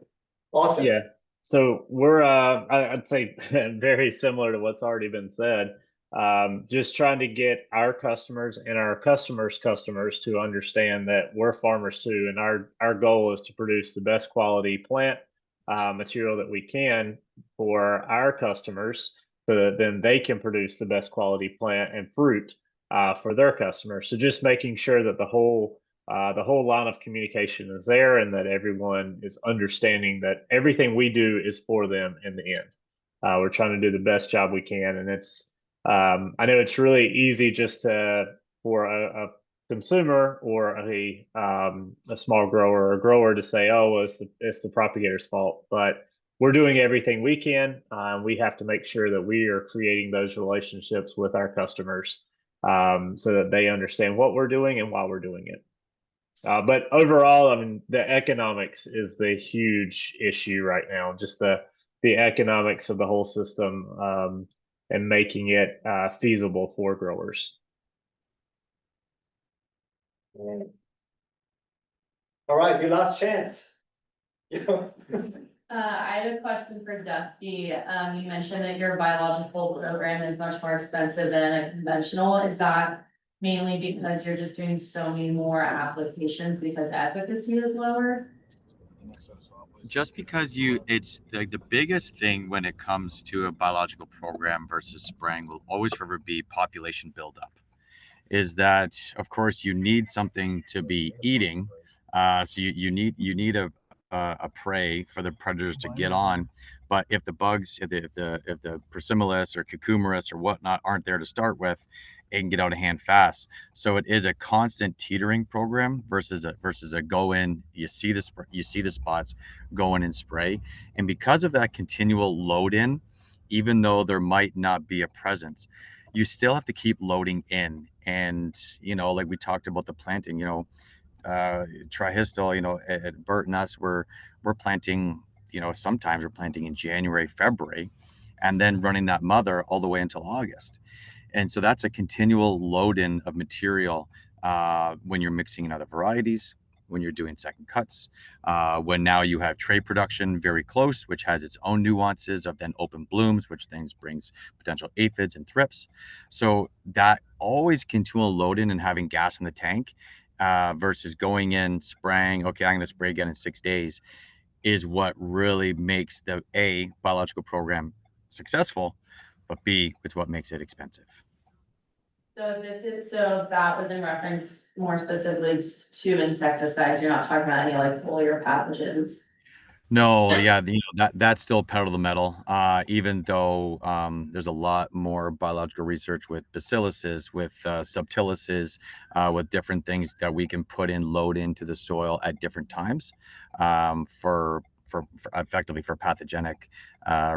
Austin. Yeah. So we're, I'd say very similar to what's already been said. Just trying to get our customers and our customers' customers to understand that we're farmers too, and our goal is to produce the best quality plant material that we can for our customers, so that then they can produce the best quality plant and fruit for their customers. So just making sure that the whole line of communication is there, and that everyone is understanding that everything we do is for them in the end. We're trying to do the best job we can, and it's I know it's really easy just for a consumer or a small grower or a grower to say, "Oh, well, it's the propagator's fault," but we're doing everything we can. We have to make sure that we are creating those relationships with our customers so that they understand what we're doing and why we're doing it. But overall, I mean, the economics is the huge issue right now. Just the economics of the whole system and making it feasible for growers. All right, your last chance. I had a question for Dusty. You mentioned that your biological program is much more expensive than a conventional. Is that mainly because you're just doing so many more applications because efficacy is lower? Just because it's like the biggest thing when it comes to a biological program versus spraying will always forever be population buildup. Is that, of course, you need something to be eating, so you need a prey for the predators to get on. But if the bugs, if the Persimolis or Cucumeris or whatnot aren't there to start with, it can get out of hand fast. So it is a constant teetering program versus a go in. You see the spots, go in and spray, and because of that continual load in, even though there might not be a presence, you still have to keep loading in. And you know, like we talked about the planting, you know, Tri-Hishtil, you know, at Bert and us, we're planting, you know, sometimes we're planting in January, February, and then running that mother all the way until August. And so that's a continual load in of material when you're mixing in other varieties, when you're doing second cuts, when now you have tray production very close, which has its own nuances of then open blooms, which things brings potential aphids and thrips. So that always continual load in and having gas in the tank versus going in, spraying, okay, I'm going to spray again in 6 days, is what really makes the A, biological program successful, but B, it's what makes it expensive. So that was in reference more specifically to insecticides. You're not talking about any like foliar pathogens. No, yeah, that's still pedal to the metal. Even though there's a lot more biological research with bacilluses, with subtilices, with different things that we can put in, load into the soil at different times, for effectively for pathogenic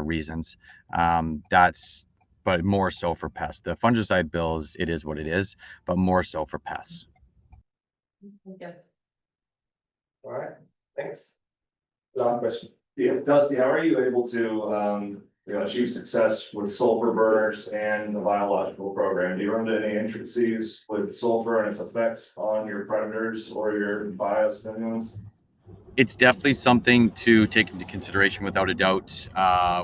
reasons. But more so for pests. The fungicide bills, it is what it is, but more so for pests. All right, thanks. Last question. Yeah, Dusty, how are you able to, achieve success with sulfur burners and the biological program? Do you run into any intricacies with sulfur and its effects on your predators or your biostimulants? It's definitely something to take into consideration without a doubt.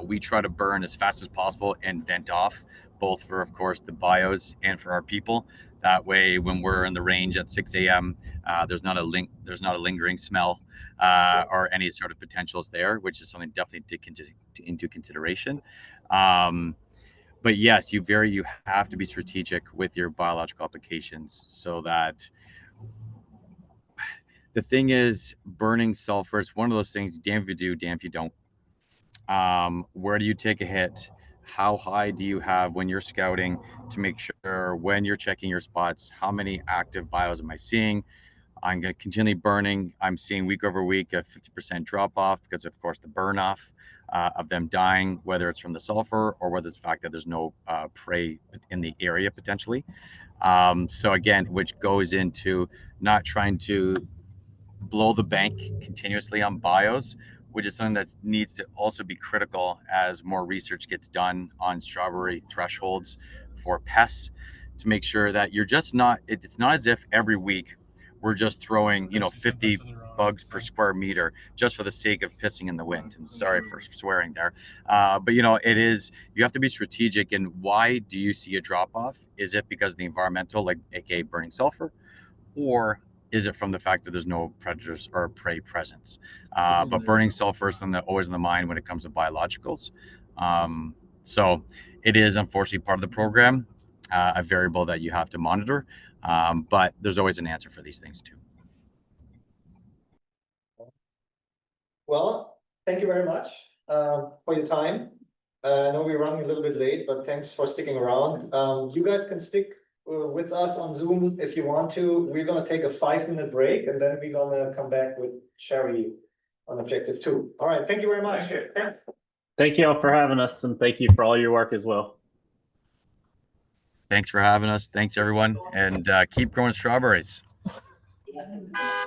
We try to burn as fast as possible and vent off, both for, of course, the bios and for our people. That way, when we're in the range at 6 a.m., there's not a lingering smell or any sort of potentials there, which is something definitely to take into consideration. But yes, you have to be strategic with your biological applications so that the thing is, burning sulfur is one of those things, damn if you do, damn if you don't. Where do you take a hit? How high do you have when you're scouting to make sure when you're checking your spots, how many active bios am I seeing? I'm going to continually burning. I'm seeing week over week a 50% drop off because, of course, the burn off of them dying, whether it's from the sulfur or whether it's the fact that there's no prey in the area potentially. So again, which goes into not trying to blow the bank continuously on bios, which is something that needs to also be critical as more research gets done on strawberry thresholds for pests to make sure that you're just not, it's not as if every week we're just throwing, 50 bugs per square meter just for the sake of pissing in the wind. And sorry for swearing there. But it is, you have to be strategic. And why do you see a drop off? Is it because of the environmental, like AKA burning sulfur? Or is it from the fact that there's no predators or prey presence? But burning sulfur is something that always in the mind when it comes to biologicals. So it is unfortunately part of the program, a variable that you have to monitor. But there's always an answer for these things too. Well, thank you very much for your time. I know we're running a little bit late, but thanks for sticking around. You guys can stick with us on Zoom if you want to. We're gonna take a 5-minute break and then we're gonna come back with Sherry on objective 2. All right, thank you very much. Thank you all for having us, and thank you for all your work as well. Thanks for having us. Thanks everyone, and keep growing strawberries. Yeah.